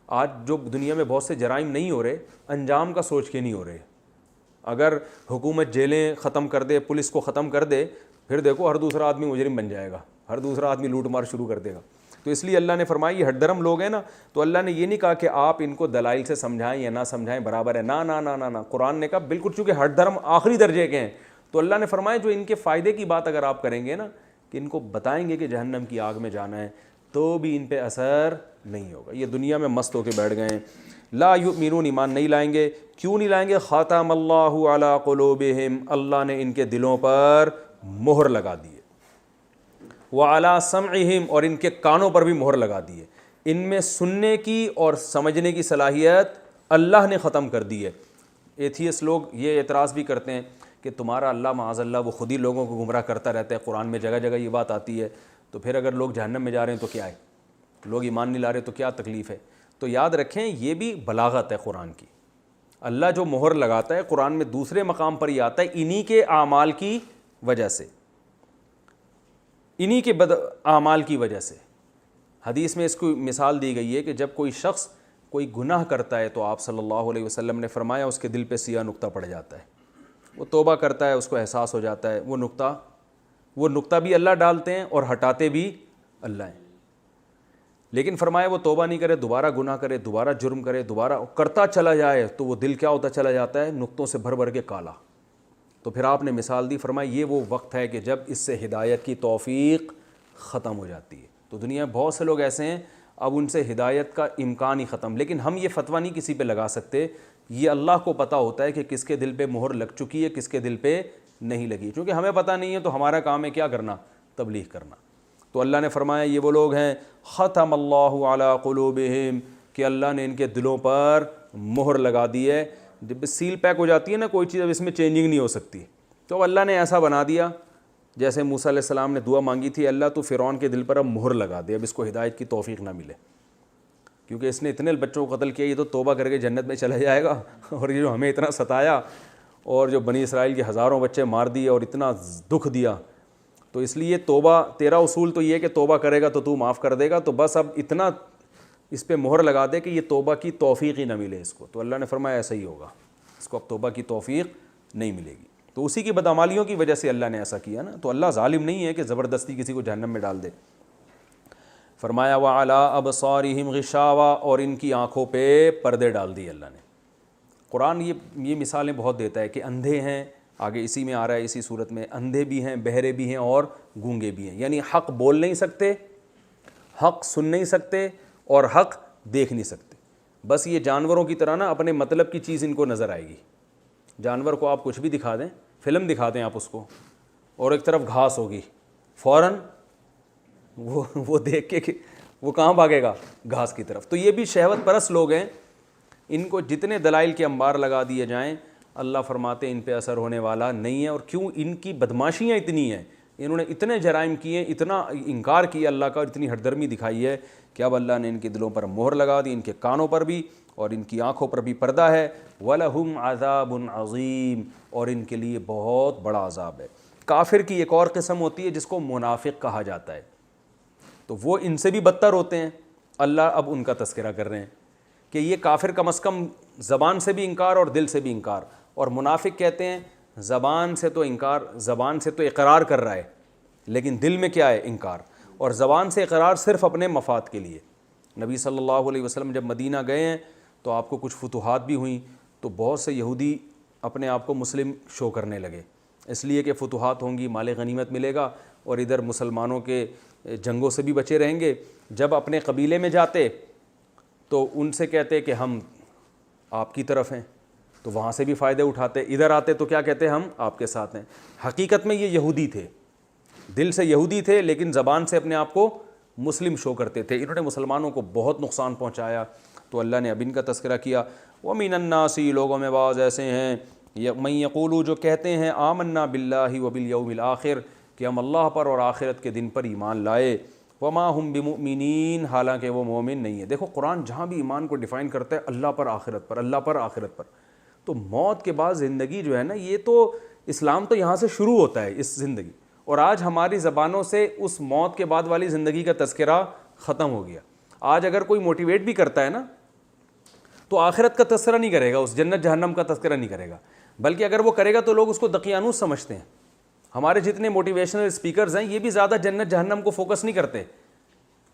آج جو دنیا میں بہت سے جرائم نہیں ہو رہے، انجام کا سوچ کے نہیں ہو رہے. اگر حکومت جیلیں ختم کر دے، پولیس کو ختم کر دے، پھر دیکھو ہر دوسرا آدمی مجرم بن جائے گا، ہر دوسرا آدمی لوٹ مار شروع کر دے گا. تو اس لیے اللہ نے فرمایا یہ ہٹ درم لوگ ہیں نا، تو اللہ نے یہ نہیں کہا کہ آپ ان کو دلائل سے سمجھائیں یا نہ سمجھائیں برابر ہے، نہ نہ نہ نہ نہ. قرآن نے کہا بالکل، چونکہ ہٹ درم آخری درجے کے ہیں تو اللہ نے فرمایا جو ان کے فائدے کی بات اگر آپ کریں گے نا، کہ ان کو بتائیں گے کہ جہنم کی آگ میں جانا ہے، تو بھی ان پہ اثر نہیں ہوگا. یہ دنیا میں مست ہو کے بیٹھ گئے ہیں. لا یؤمنون، ایمان نہیں لائیں گے. کیوں نہیں لائیں گے؟ ختم اللہ علی قلوبہم، اللہ نے ان کے دلوں پر مہر لگا دی ہے. وعلی سمعہم، اور ان کے کانوں پر بھی مہر لگا دی ہے. ان میں سننے کی اور سمجھنے کی صلاحیت اللہ نے ختم کر دی ہے. ایتھیس لوگ یہ اعتراض بھی کرتے ہیں کہ تمہارا اللہ معاذ اللہ وہ خود ہی لوگوں کو گمراہ کرتا رہتا ہے، قرآن میں جگہ جگہ یہ بات آتی ہے، تو پھر اگر لوگ جہنم میں جا رہے ہیں تو کیا ہے، لوگ ایمان نہیں لا رہے تو کیا تکلیف ہے. تو یاد رکھیں یہ بھی بلاغت ہے قرآن کی. اللہ جو مہر لگاتا ہے قرآن میں دوسرے مقام پر ہی آتا ہے انہی کے اعمال کی وجہ سے، انہی کے اعمال کی وجہ سے. حدیث میں اس کو مثال دی گئی ہے کہ جب کوئی شخص کوئی گناہ کرتا ہے تو آپ صلی اللہ علیہ وسلم نے فرمایا اس کے دل پہ سیاہ نقطہ پڑ جاتا ہے. وہ توبہ کرتا ہے، اس کو احساس ہو جاتا ہے، وہ نقطہ بھی اللہ ڈالتے ہیں اور ہٹاتے بھی اللہ ہیں. لیکن فرمایا وہ توبہ نہیں کرے، دوبارہ گناہ کرے، دوبارہ جرم کرے، دوبارہ کرتا چلا جائے تو وہ دل کیا ہوتا چلا جاتا ہے، نقطوں سے بھر بھر کے کالا. تو پھر آپ نے مثال دی، فرمایا یہ وہ وقت ہے کہ جب اس سے ہدایت کی توفیق ختم ہو جاتی ہے. تو دنیا میں بہت سے لوگ ایسے ہیں اب ان سے ہدایت کا امکان ہی ختم. لیکن ہم یہ فتویٰ نہیں کسی پہ لگا سکتے, یہ اللہ کو پتہ ہوتا ہے کہ کس کے دل پہ مہر لگ چکی ہے, کس کے دل پہ نہیں لگی. چونکہ ہمیں پتہ نہیں ہے تو ہمارا کام ہے کیا کرنا, تبلیغ کرنا. تو اللہ نے فرمایا یہ وہ لوگ ہیں ختم اللہ علی قلوبہم, کہ اللہ نے ان کے دلوں پر مہر لگا دی ہے. جب سیل پیک ہو جاتی ہے نا کوئی چیز, اب اس میں چینجنگ نہیں ہو سکتی, تو اللہ نے ایسا بنا دیا جیسے موسیٰ علیہ السلام نے دعا مانگی تھی, اللہ تو فرعون کے دل پر اب مہر لگا دے, اب اس کو ہدایت کی توفیق نہ ملے, کیونکہ اس نے اتنے بچوں کو قتل کیا, یہ تو توبہ کر کے جنت میں چلا جائے گا. اور یہ جو ہمیں اتنا ستایا اور جو بنی اسرائیل کے ہزاروں بچے مار دیے اور اتنا دکھ دیا, تو اس لیے توبہ, تیرا اصول تو یہ ہے کہ توبہ کرے گا تو معاف کر دے گا, تو بس اب اتنا اس پہ مہر لگا دے کہ یہ توبہ کی توفیق ہی نہ ملے اس کو. تو اللہ نے فرمایا ایسا ہی ہوگا, اس کو اب توبہ کی توفیق نہیں ملے گی. تو اسی کی بدعمالیوں کی وجہ سے اللہ نے ایسا کیا نا. تو اللہ ظالم نہیں ہے کہ زبردستی کسی کو جہنم میں ڈال دے. فرمایا وَعَلَىٰ أَبْصَارِهِمْ غِشَاوَةٌ, اور ان کی آنکھوں پہ پردے ڈال دیے اللہ نے. قرآن یہ مثالیں بہت دیتا ہے کہ اندھے ہیں, آگے اسی میں آ رہا ہے اسی صورت میں, اندھے بھی ہیں, بہرے بھی ہیں اور گونگے بھی ہیں. یعنی حق بول نہیں سکتے, حق سن نہیں سکتے اور حق دیکھ نہیں سکتے. بس یہ جانوروں کی طرح نا اپنے مطلب کی چیز ان کو نظر آئے گی. جانور کو آپ کچھ بھی دکھا دیں, فلم دکھا دیں آپ اس کو, اور ایک طرف گھاس ہوگی, فوراً وہ دیکھ کے وہ کہاں بھاگے گا, گھاس کی طرف. تو یہ بھی شہوت پرست لوگ ہیں, ان کو جتنے دلائل کے انبار لگا دیے جائیں اللہ فرماتے ان پہ اثر ہونے والا نہیں ہے. اور کیوں, ان کی بدماشیاں اتنی ہیں, انہوں نے اتنے جرائم کیے, اتنا انکار کیا اللہ کا, اور اتنی ہردرمی دکھائی ہے کہ اب اللہ نے ان کے دلوں پر مہر لگا دی, ان کے کانوں پر بھی اور ان کی آنکھوں پر بھی پردہ ہے. وَلَهُمْ عَذَابٌ عَظِيمٌ, اور ان کے لیے بہت بڑا عذاب ہے. کافر کی ایک اور قسم ہوتی ہے جس کو منافق کہا جاتا ہے, تو وہ ان سے بھی بدتر ہوتے ہیں. اللہ اب ان کا تذکرہ کر رہے ہیں کہ یہ کافر کم از کم زبان سے بھی انکار اور دل سے بھی انکار, اور منافق کہتے ہیں زبان سے تو انکار, زبان سے تو اقرار کر رہا ہے لیکن دل میں کیا ہے, انکار. اور زبان سے اقرار صرف اپنے مفاد کے لیے. نبی صلی اللہ علیہ وسلم جب مدینہ گئے ہیں تو آپ کو کچھ فتوحات بھی ہوئیں, تو بہت سے یہودی اپنے آپ کو مسلم شو کرنے لگے, اس لیے کہ فتوحات ہوں گی, مال غنیمت ملے گا, اور ادھر مسلمانوں کے جنگوں سے بھی بچے رہیں گے. جب اپنے قبیلے میں جاتے تو ان سے کہتے کہ ہم آپ کی طرف ہیں, تو وہاں سے بھی فائدے اٹھاتے. ادھر آتے تو کیا کہتے ہم آپ کے ساتھ ہیں. حقیقت میں یہ یہودی تھے, دل سے یہودی تھے لیکن زبان سے اپنے آپ کو مسلم شو کرتے تھے. انہوں نے مسلمانوں کو بہت نقصان پہنچایا. تو اللہ نے اب ان کا تذکرہ کیا. وَمِنَ النَّاسِ, لوگوں میں بعض ایسے ہیں, مَن یقولو, جو کہتے ہیں آمنا باللہ وبالیوم الآخر, کہ ہم اللہ پر اور آخرت کے دن پر ایمان لائے. وما ہم بمؤمنین, حالانکہ وہ مومن نہیں ہے. دیکھو قرآن جہاں بھی ایمان کو ڈیفائن کرتا ہے اللہ پر آخرت پر, اللہ پر آخرت پر. تو موت کے بعد زندگی جو ہے نا, یہ تو اسلام تو یہاں سے شروع ہوتا ہے اس زندگی, اور آج ہماری زبانوں سے اس موت کے بعد والی زندگی کا تذکرہ ختم ہو گیا. آج اگر کوئی موٹیویٹ بھی کرتا ہے نا تو آخرت کا تذکرہ نہیں کرے گا, اس جنت جہنم کا تذکرہ نہیں کرے گا, بلکہ اگر وہ کرے گا تو لوگ اس کو دقیانوس سمجھتے ہیں. ہمارے جتنے موٹیویشنل اسپیکرز ہیں یہ بھی زیادہ جنت جہنم کو فوکس نہیں کرتے,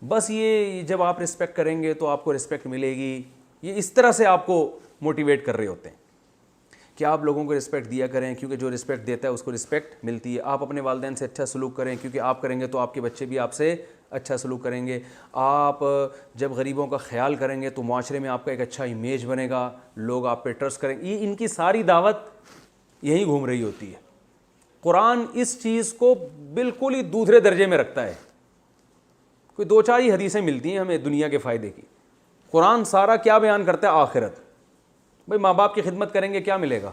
بس یہ جب آپ رسپیکٹ کریں گے تو آپ کو رسپیکٹ ملے گی, یہ اس طرح سے آپ کو موٹیویٹ کر رہے ہوتے ہیں کہ آپ لوگوں کو رسپیکٹ دیا کریں, کیونکہ جو رسپیکٹ دیتا ہے اس کو رسپیکٹ ملتی ہے. آپ اپنے والدین سے اچھا سلوک کریں, کیونکہ آپ کریں گے تو آپ کے بچے بھی آپ سے اچھا سلوک کریں گے. آپ جب غریبوں کا خیال کریں گے تو معاشرے میں آپ کا ایک اچھا امیج بنے گا, لوگ آپ پہ ٹرسٹ کریں گے. یہ ان کی ساری دعوت یہیں گھوم رہی ہوتی ہے. قرآن اس چیز کو بالکل ہی دوسرے درجے میں رکھتا ہے. کوئی دو چار ہی حدیثیں ملتی ہیں ہمیں دنیا کے فائدے کی. قرآن سارا کیا بیان کرتا ہے, آخرت. بھئی ماں باپ کی خدمت کریں گے کیا ملے گا,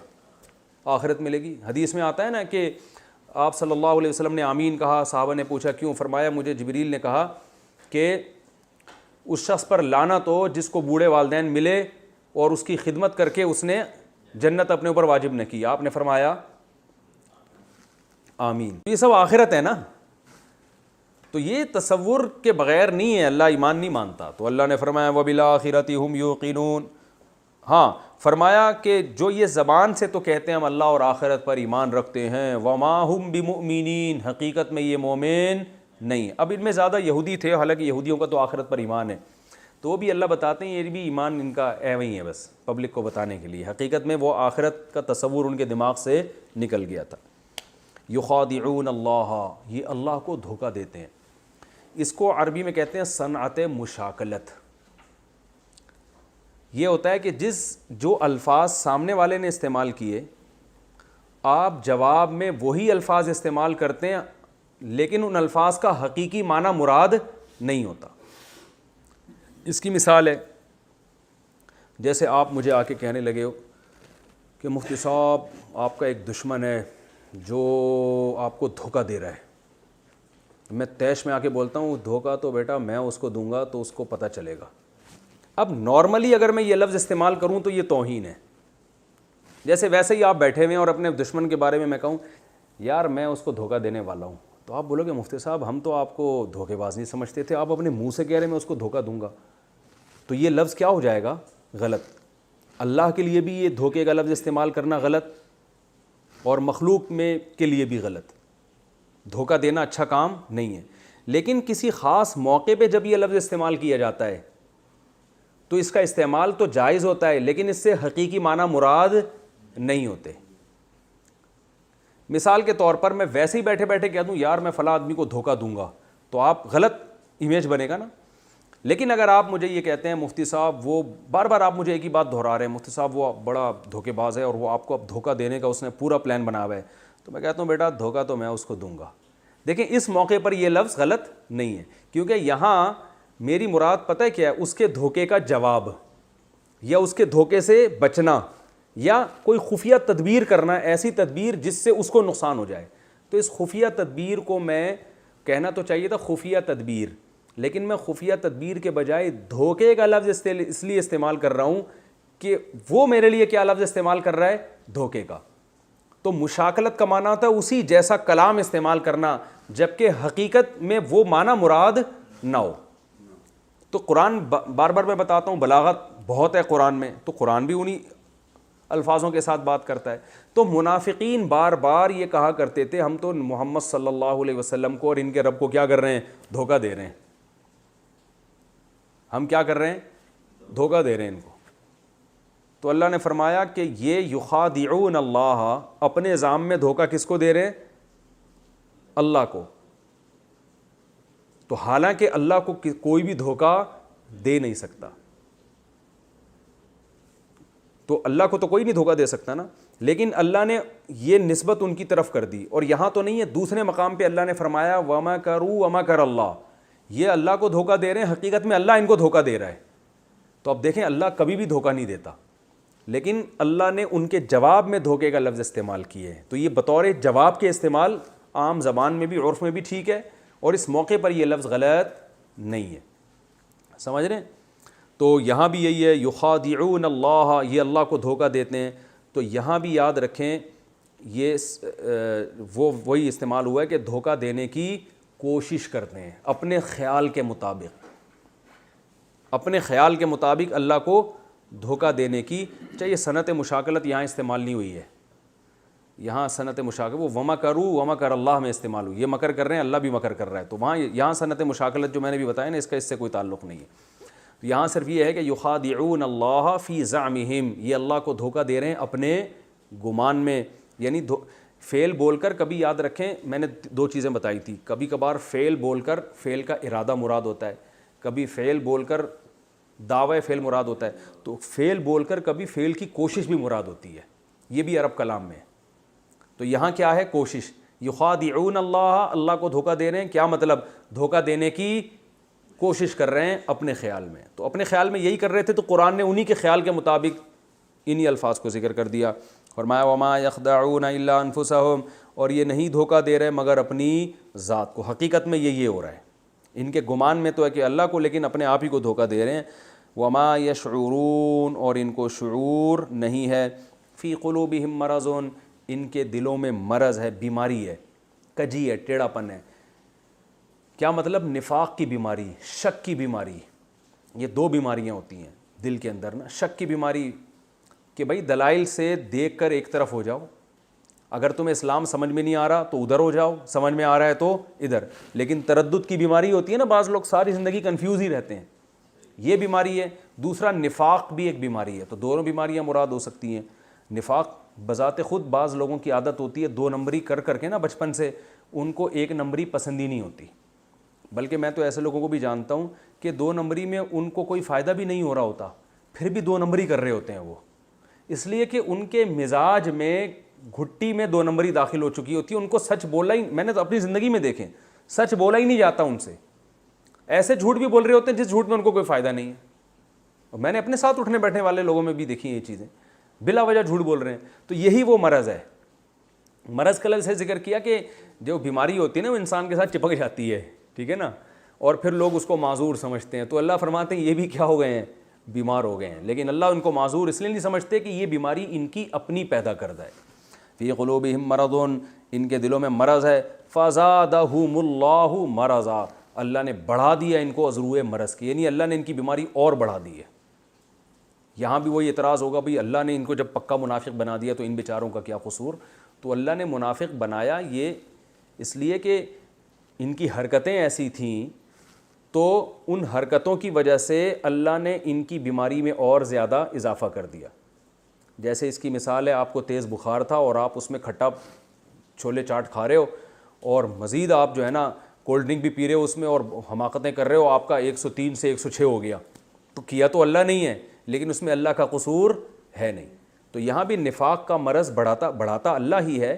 آخرت ملے گی. حدیث میں آتا ہے نا کہ آپ صلی اللہ علیہ وسلم نے آمین کہا, صحابہ نے پوچھا کیوں, فرمایا مجھے جبریل نے کہا کہ اس شخص پر لعنت ہو جس کو بوڑھے والدین ملے اور اس کی خدمت کر کے اس نے جنت اپنے اوپر واجب نہ کی. آپ نے فرمایا آمین. یہ سب آخرت ہے نا, تو یہ تصور کے بغیر نہیں ہے, اللہ ایمان نہیں مانتا. تو اللہ نے فرمایا وبالآخرۃ ھم یوقنون. ہاں فرمایا کہ جو یہ زبان سے تو کہتے ہیں ہم اللہ اور آخرت پر ایمان رکھتے ہیں, وما ہم بمؤمنین, حقیقت میں یہ مومن نہیں. اب ان میں زیادہ یہودی تھے, حالانکہ یہودیوں کا تو آخرت پر ایمان ہے, تو بھی اللہ بتاتے ہیں یہ بھی ایمان ان کا ایویں ہی ہے, بس پبلک کو بتانے کے لیے. حقیقت میں وہ آخرت کا تصور ان کے دماغ سے نکل گیا تھا. یخادعون اللہ, یہ اللہ کو دھوکہ دیتے ہیں. اس کو عربی میں کہتے ہیں صنعت مشاکلت. یہ ہوتا ہے کہ جو الفاظ سامنے والے نے استعمال کیے آپ جواب میں وہی الفاظ استعمال کرتے ہیں لیکن ان الفاظ کا حقیقی معنی مراد نہیں ہوتا. اس کی مثال ہے جیسے آپ مجھے آ کے کہنے لگے ہو کہ مفتی صاحب آپ کا ایک دشمن ہے جو آپ کو دھوکہ دے رہا ہے. میں تیش میں آ کے بولتا ہوں دھوکہ تو بیٹا میں اس کو دوں گا تو اس کو پتہ چلے گا. اب نارملی اگر میں یہ لفظ استعمال کروں تو یہ توہین ہے. جیسے ویسے ہی آپ بیٹھے ہوئے ہیں اور اپنے دشمن کے بارے میں کہوں یار میں اس کو دھوکہ دینے والا ہوں, تو آپ بولو گے مفتی صاحب ہم تو آپ کو دھوکے باز نہیں سمجھتے تھے, آپ اپنے منہ سے کہہ رہے ہیں میں اس کو دھوکہ دوں گا. تو یہ لفظ کیا ہو جائے گا؟ غلط. اللہ کے لیے بھی یہ دھوکے کا لفظ استعمال کرنا غلط اور مخلوق میں کے لیے بھی غلط. دھوکہ دینا اچھا کام نہیں ہے. لیکن کسی خاص موقع پہ جب یہ لفظ استعمال کیا جاتا ہے تو اس کا استعمال تو جائز ہوتا ہے لیکن اس سے حقیقی معنی مراد نہیں ہوتے. مثال کے طور پر میں ویسے ہی بیٹھے بیٹھے کہہ دوں یار میں فلاں آدمی کو دھوکہ دوں گا تو آپ غلط امیج بنے گا نا. لیکن اگر آپ مجھے یہ کہتے ہیں مفتی صاحب وہ بار بار آپ مجھے ایک ہی بات دہرا رہے ہیں مفتی صاحب وہ بڑا دھوکے باز ہے اور وہ آپ کو اب دھوکہ دینے کا اس نے پورا پلان بنا ہوا ہے, تو میں کہتا ہوں بیٹا دھوکہ تو میں اس کو دوں گا. دیکھیں اس موقع پر یہ لفظ غلط نہیں ہے کیونکہ یہاں میری مراد پتہ ہے کیا ہے, اس کے دھوکے کا جواب یا اس کے دھوکے سے بچنا یا کوئی خفیہ تدبیر کرنا, ایسی تدبیر جس سے اس کو نقصان ہو جائے. تو اس خفیہ تدبیر کو میں کہنا تو چاہیے تھا خفیہ تدبیر, لیکن میں خفیہ تدبیر کے بجائے دھوکے کا لفظ اس لیے استعمال کر رہا ہوں کہ وہ میرے لیے کیا لفظ استعمال کر رہا ہے؟ دھوکے کا. تو مشاکلت کا معنی ہوتا ہے اسی جیسا کلام استعمال کرنا جبکہ حقیقت میں وہ معنی مراد نہ ہو. تو قرآن بار بار میں بتاتا ہوں بلاغت بہت ہے قرآن میں, تو قرآن بھی انہی الفاظوں کے ساتھ بات کرتا ہے. تو منافقین بار بار یہ کہا کرتے تھے ہم تو محمد صلی اللہ علیہ وسلم کو اور ان کے رب کو کیا کر رہے ہیں؟ دھوکہ دے رہے ہیں. ہم کیا کر رہے ہیں؟ دھوکہ دے رہے ہیں ان کو. تو اللہ نے فرمایا کہ یہ یخادعون اللہ, اپنے ذام میں دھوکہ کس کو دے رہے ہیں؟ اللہ کو. تو حالانکہ اللہ کو کوئی بھی دھوکہ دے نہیں سکتا, تو اللہ کو تو کوئی نہیں دھوکہ دے سکتا نا, لیکن اللہ نے یہ نسبت ان کی طرف کر دی. اور یہاں تو نہیں ہے, دوسرے مقام پہ اللہ نے فرمایا وما کروا وما کر اللہ, یہ اللہ کو دھوکہ دے رہے ہیں, حقیقت میں اللہ ان کو دھوکہ دے رہا ہے. تو اب دیکھیں اللہ کبھی بھی دھوکہ نہیں دیتا, لیکن اللہ نے ان کے جواب میں دھوکے کا لفظ استعمال کیے ہیں. تو یہ بطور جواب کے استعمال عام زبان میں بھی عرف میں بھی ٹھیک ہے اور اس موقع پر یہ لفظ غلط نہیں ہے. سمجھ رہے ہیں؟ تو یہاں بھی یہی ہے یخادعون اللہ, یہ اللہ کو دھوکہ دیتے ہیں. تو یہاں بھی یاد رکھیں یہ وہی استعمال ہوا ہے کہ دھوکہ دینے کی کوشش کرتے ہیں اپنے خیال کے مطابق, اپنے خیال کے مطابق اللہ کو دھوکہ دینے کی. چاہیے صنعت مشاکلت یہاں استعمال نہیں ہوئی ہے, یہاں صنعت مشاکلت وہ وما کروا وما کر اللہ میں استعمال ہوئی. یہ مکر کر رہے ہیں اللہ بھی مکر کر رہا ہے, تو وہاں یہاں صنعت مشاکلت جو میں نے بھی بتایا نا اس کا اس سے کوئی تعلق نہیں ہے. یہاں صرف یہ ہے کہ یخادعون اللہ فی زعمہم, یہ اللہ کو دھوکہ دے رہے ہیں اپنے گمان میں. یعنی فعل بول کر, کبھی یاد رکھیں میں نے دو چیزیں بتائی تھی, کبھی کبھار فعل بول کر فعل کا ارادہ مراد ہوتا ہے, کبھی فعل بول کر دعوی فعل مراد ہوتا ہے. تو فعل بول کر کبھی فعل کی کوشش بھی مراد ہوتی ہے, یہ بھی عرب کلام میں. تو یہاں کیا ہے؟ کوشش. یخادعون اللہ, اللہ کو دھوکہ دے رہے ہیں. کیا مطلب؟ دھوکہ دینے کی کوشش کر رہے ہیں اپنے خیال میں. تو اپنے خیال میں یہی کر رہے تھے, تو قرآن نے انہی کے خیال کے مطابق انہی الفاظ کو ذکر کر دیا. فرمایا وما یخدعون الا انفسہم, اور یہ نہیں دھوکہ دے رہے مگر اپنی ذات کو. حقیقت میں یہ ہو رہا ہے, ان کے گمان میں تو ہے کہ اللہ کو, لیکن اپنے آپ ہی کو دھوکہ دے رہے ہیں. وما یشعرون, اور ان کو شعور نہیں ہے. فی قلوبہم مرض, ان کے دلوں میں مرض ہے, بیماری ہے, کجی ہے, ٹیڑھا پن ہے. کیا مطلب؟ نفاق کی بیماری, شک کی بیماری. یہ دو بیماریاں ہوتی ہیں دل کے اندر نا. شک کی بیماری کہ بھائی دلائل سے دیکھ کر ایک طرف ہو جاؤ, اگر تمہیں اسلام سمجھ میں نہیں آ رہا تو ادھر ہو جاؤ, سمجھ میں آ رہا ہے تو ادھر. لیکن تردد کی بیماری ہوتی ہے نا, بعض لوگ ساری زندگی کنفیوز ہی رہتے ہیں, یہ بیماری ہے. دوسرا نفاق بھی ایک بیماری ہے. تو دونوں بیماریاں مراد ہو سکتی ہیں. نفاق بذات خود بعض لوگوں کی عادت ہوتی ہے 2 نمبری کر کر کے نا, بچپن سے ان کو 1 نمبری پسند ہی نہیں ہوتی. بلکہ میں تو ایسے لوگوں کو بھی جانتا ہوں کہ 2 نمبری میں ان کو کوئی فائدہ بھی نہیں ہو رہا ہوتا، پھر بھی 2 نمبری کر رہے ہوتے ہیں وہ، اس لیے کہ ان کے مزاج میں گھٹی میں 2 نمبری داخل ہو چکی ہوتی ہے. ان کو سچ بولا ہی، میں نے تو اپنی زندگی میں دیکھے، سچ بولا ہی نہیں جاتا ان سے. ایسے جھوٹ بھی بول رہے ہوتے ہیں جس جھوٹ میں ان کو کوئی فائدہ نہیں ہے. اور میں نے اپنے ساتھ اٹھنے بیٹھنے والے لوگوں میں بھی دیکھی ہیں یہ چیزیں، بلا وجہ جھوٹ بول رہے ہیں. تو یہی وہ مرض ہے. مرض کا لفظ سے ذکر کیا کہ جو بیماری ہوتی ہے نا وہ انسان کے ساتھ چپک جاتی ہے، ٹھیک ہے نا، اور پھر لوگ اس کو معذور سمجھتے ہیں. تو اللہ فرماتے ہیں یہ بھی کیا ہو گئے ہیں، بیمار ہو گئے ہیں. لیکن اللہ ان کو معذور اس لیے نہیں سمجھتے کہ یہ بیماری ان کی اپنی پیدا کردہ ہے. فی قلوبہم مرض، ان کے دلوں میں مرض ہے. فزادہم اللہ مرضا، اللہ نے بڑھا دیا ان کو عذروئے مرض کی، یعنی اللہ نے ان کی بیماری اور بڑھا دی ہے. یہاں بھی وہی اعتراض ہوگا بھئی اللہ نے ان کو جب پکا منافق بنا دیا تو ان بیچاروں کا کیا قصور. تو اللہ نے منافق بنایا یہ اس لیے کہ ان کی حرکتیں ایسی تھیں، تو ان حرکتوں کی وجہ سے اللہ نے ان کی بیماری میں اور زیادہ اضافہ کر دیا. جیسے اس کی مثال ہے، آپ کو تیز بخار تھا اور آپ اس میں کھٹا چھولے چاٹ کھا رہے ہو، اور مزید آپ جو ہے نا کولڈ ڈرنک بھی پی رہے ہو اس میں اور حماقتیں کر رہے ہو، آپ کا 103 سے 106 ہو گیا. تو کیا تو اللہ نہیں ہے، لیکن اس میں اللہ کا قصور ہے نہیں. تو یہاں بھی نفاق کا مرض بڑھاتا اللہ ہی ہے،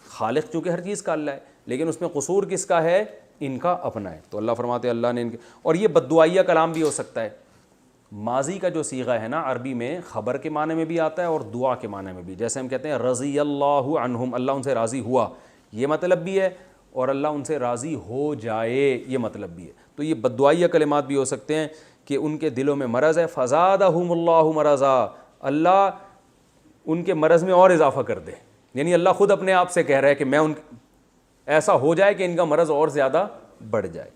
خالق چونکہ ہر چیز کا اللہ ہے، لیکن اس میں قصور کس کا ہے، ان کا اپنا ہے. تو اللہ فرماتے ہیں اللہ نے ان کے، اور یہ بددعائیہ کلام بھی ہو سکتا ہے. ماضی کا جو صیغہ ہے نا عربی میں خبر کے معنی میں بھی آتا ہے اور دعا کے معنی میں بھی. جیسے ہم کہتے ہیں رضی اللہ عنہم، اللہ ان سے راضی ہوا، یہ مطلب بھی ہے، اور اللہ ان سے راضی ہو جائے یہ مطلب بھی ہے. تو یہ بددعائیہ کلمات بھی ہو سکتے ہیں کہ ان کے دلوں میں مرض ہے. فزادہم اللہ مرضا، اللہ ان کے مرض میں اور اضافہ کر دے. یعنی اللہ خود اپنے آپ سے کہہ رہا ہے کہ میں ایسا ہو جائے کہ ان کا مرض اور زیادہ بڑھ جائے.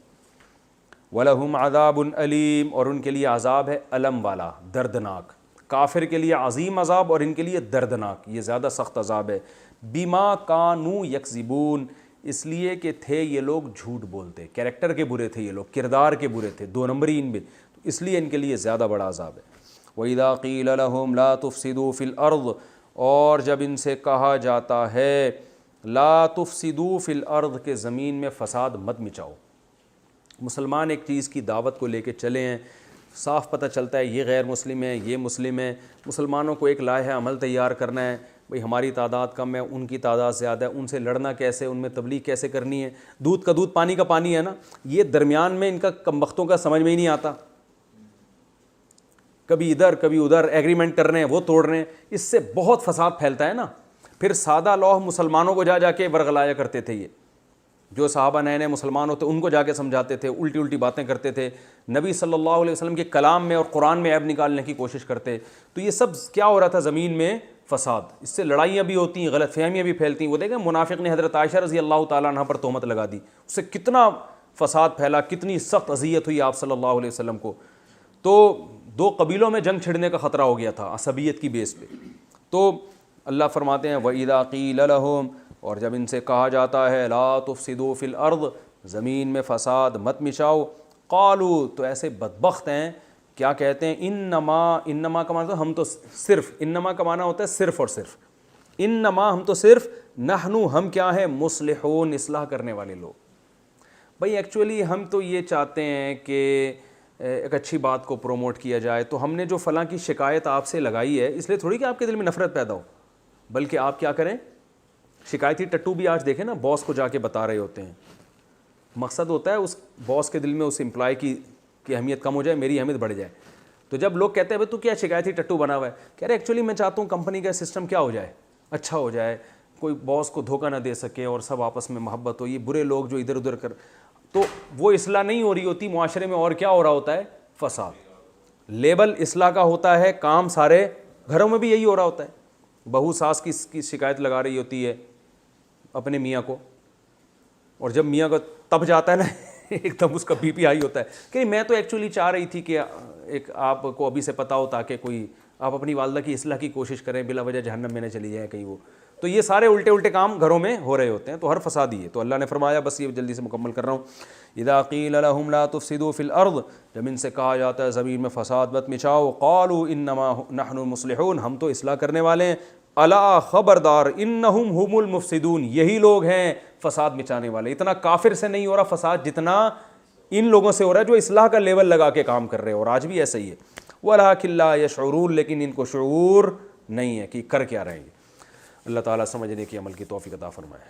وَلَهُمْ عَذَابٌ أَلِيمٌ، اور ان کے لیے عذاب ہے علم والا، دردناک. کافر کے لیے عظیم عذاب اور ان کے لیے دردناک، یہ زیادہ سخت عذاب ہے. بِمَا كَانُوا يَكْذِبُونَ، اس لیے کہ تھے یہ لوگ جھوٹ بولتے، کیریکٹر کے برے تھے یہ لوگ، کردار کے برے تھے، 2 نمبری ان میں، اس لیے ان کے لیے زیادہ بڑا عذاب ہے. وَإِذَا قِيلَ لَهُمْ لَا تُفْسِدُوا فِي الْأَرْضِ، اور جب ان سے کہا جاتا ہے لا تفسدوا فی الارض، کہ زمین میں فساد مت مچاؤ. مسلمان ایک چیز کی دعوت کو لے کے چلے ہیں، صاف پتہ چلتا ہے یہ غیر مسلم ہے یہ مسلم ہے. مسلمانوں کو ایک لائحہ عمل تیار کرنا ہے، بھئی ہماری تعداد کم ہے، ان کی تعداد زیادہ ہے، ان سے لڑنا کیسے، ان میں تبلیغ کیسے کرنی ہے. دودھ کا دودھ پانی کا پانی ہے نا، یہ درمیان میں ان کا کم بختوں کا سمجھ میں ہی نہیں آتا. کبھی ادھر کبھی ادھر ایگریمنٹ کر رہے ہیں، وہ توڑ رہے ہیں، اس سے بہت فساد پھیلتا ہے نا. پھر سادہ لوح مسلمانوں کو جا کے ورغلایا کرتے تھے، یہ جو صحابہ نئے نئے مسلمان ہوتے ان کو جا کے سمجھاتے تھے، الٹی الٹی باتیں کرتے تھے، نبی صلی اللہ علیہ وسلم کے کلام میں اور قرآن میں عیب نکالنے کی کوشش کرتے. تو یہ سب کیا ہو رہا تھا زمین میں، فساد. اس سے لڑائیاں بھی ہوتی ہیں، غلط فہمیاں بھی پھیلتی ہیں. وہ دیکھیں منافق نے حضرت عائشہ رضی اللہ تعالیٰ عنہ پر تہمت لگا دی، اس سے کتنا فساد پھیلا، کتنی سخت اذیت ہوئی آپ صلی اللہ علیہ وسلم کو. تو 2 قبیلوں میں جنگ چھڑنے کا خطرہ ہو گیا تھا عصبیت کی بیس پہ. تو اللہ فرماتے ہیں وَإِذَا قِيلَ لَهُمْ، اور جب ان سے کہا جاتا ہے لا تفسدوا فی الارض، زمین میں فساد مت مچاؤ. قالوا، تو ایسے بدبخت ہیں، کیا کہتے ہیں، انما کا معنی ہم تو صرف، انما کا معنی ہوتا ہے صرف اور صرف، انما ہم تو صرف، نحنو ہم کیا ہیں، مصلحون اصلاح کرنے والے لوگ. بھئی ایکچولی ہم تو یہ چاہتے ہیں کہ ایک اچھی بات کو پروموٹ کیا جائے، تو ہم نے جو فلاں کی شکایت آپ سے لگائی ہے اس لیے تھوڑی کہ آپ کے دل میں نفرت پیدا ہو، بلکہ آپ کیا کریں، شکایتی ٹٹو بھی آج دیکھیں نا باس کو جا کے بتا رہے ہوتے ہیں. مقصد ہوتا ہے اس باس کے دل میں اس امپلائی کی اہمیت کم ہو جائے، میری اہمیت بڑھ جائے. تو جب لوگ کہتے ہیں بھائی تو کیا شکایتی ٹٹو بنا ہوا ہے، کہہ رہے ایکچولی میں چاہتا ہوں کمپنی کا سسٹم کیا ہو جائے، اچھا ہو جائے، کوئی باس کو دھوکہ نہ دے سکے اور سب آپس میں محبت ہو. یہ برے لوگ جو ادھر ادھر کر، تو وہ اصلاح نہیں ہو رہی ہوتی معاشرے میں، اور کیا ہو رہا ہوتا ہے، فساد. لیبل اصلاح کا ہوتا ہے، کام سارے گھروں میں بھی یہی ہو رہا ہوتا ہے. بہو ساس کی شکایت لگا رہی ہوتی ہے اپنے میاں کو، اور جب میاں کو تب جاتا ہے نا ایک دم اس کا بی پی ہائی ہوتا ہے کہ میں تو ایکچولی چاہ رہی تھی کہ ایک آپ کو ابھی سے پتہ ہو تاکہ کوئی آپ اپنی والدہ کی اصلاح کی کوشش کریں، بلا وجہ جہنم میں نہ چلی جائیں کہیں وہ. تو یہ سارے الٹے کام گھروں میں ہو رہے ہوتے ہیں، تو ہر فساد ہی ہے. تو اللہ نے فرمایا، بس یہ جلدی سے مکمل کر رہا ہوں، اذا قیل لهم لا تفسدوا فی الارض، جب ان سے کہا جاتا ہے زمین میں فساد مت مچاؤ، قالوا انما نحن مصلحون، ہم تو اصلاح کرنے والے ہیں. الا خبردار، انہم هم المفسدون، یہی لوگ ہیں فساد مچانے والے. اتنا کافر سے نہیں ہو رہا فساد جتنا ان لوگوں سے ہو رہا ہے جو اصلاح کا لیول لگا کے کام کر رہے ہیں، اور آج بھی ایسا ہی ہے. وَلَٰكِن لَا يَشْعُرُونَ، لیکن ان کو شعور نہیں ہے کہ کر کیا رہے ہیں. اللہ تعالیٰ سمجھنے کی عمل کی توفیق عطا فرمائے.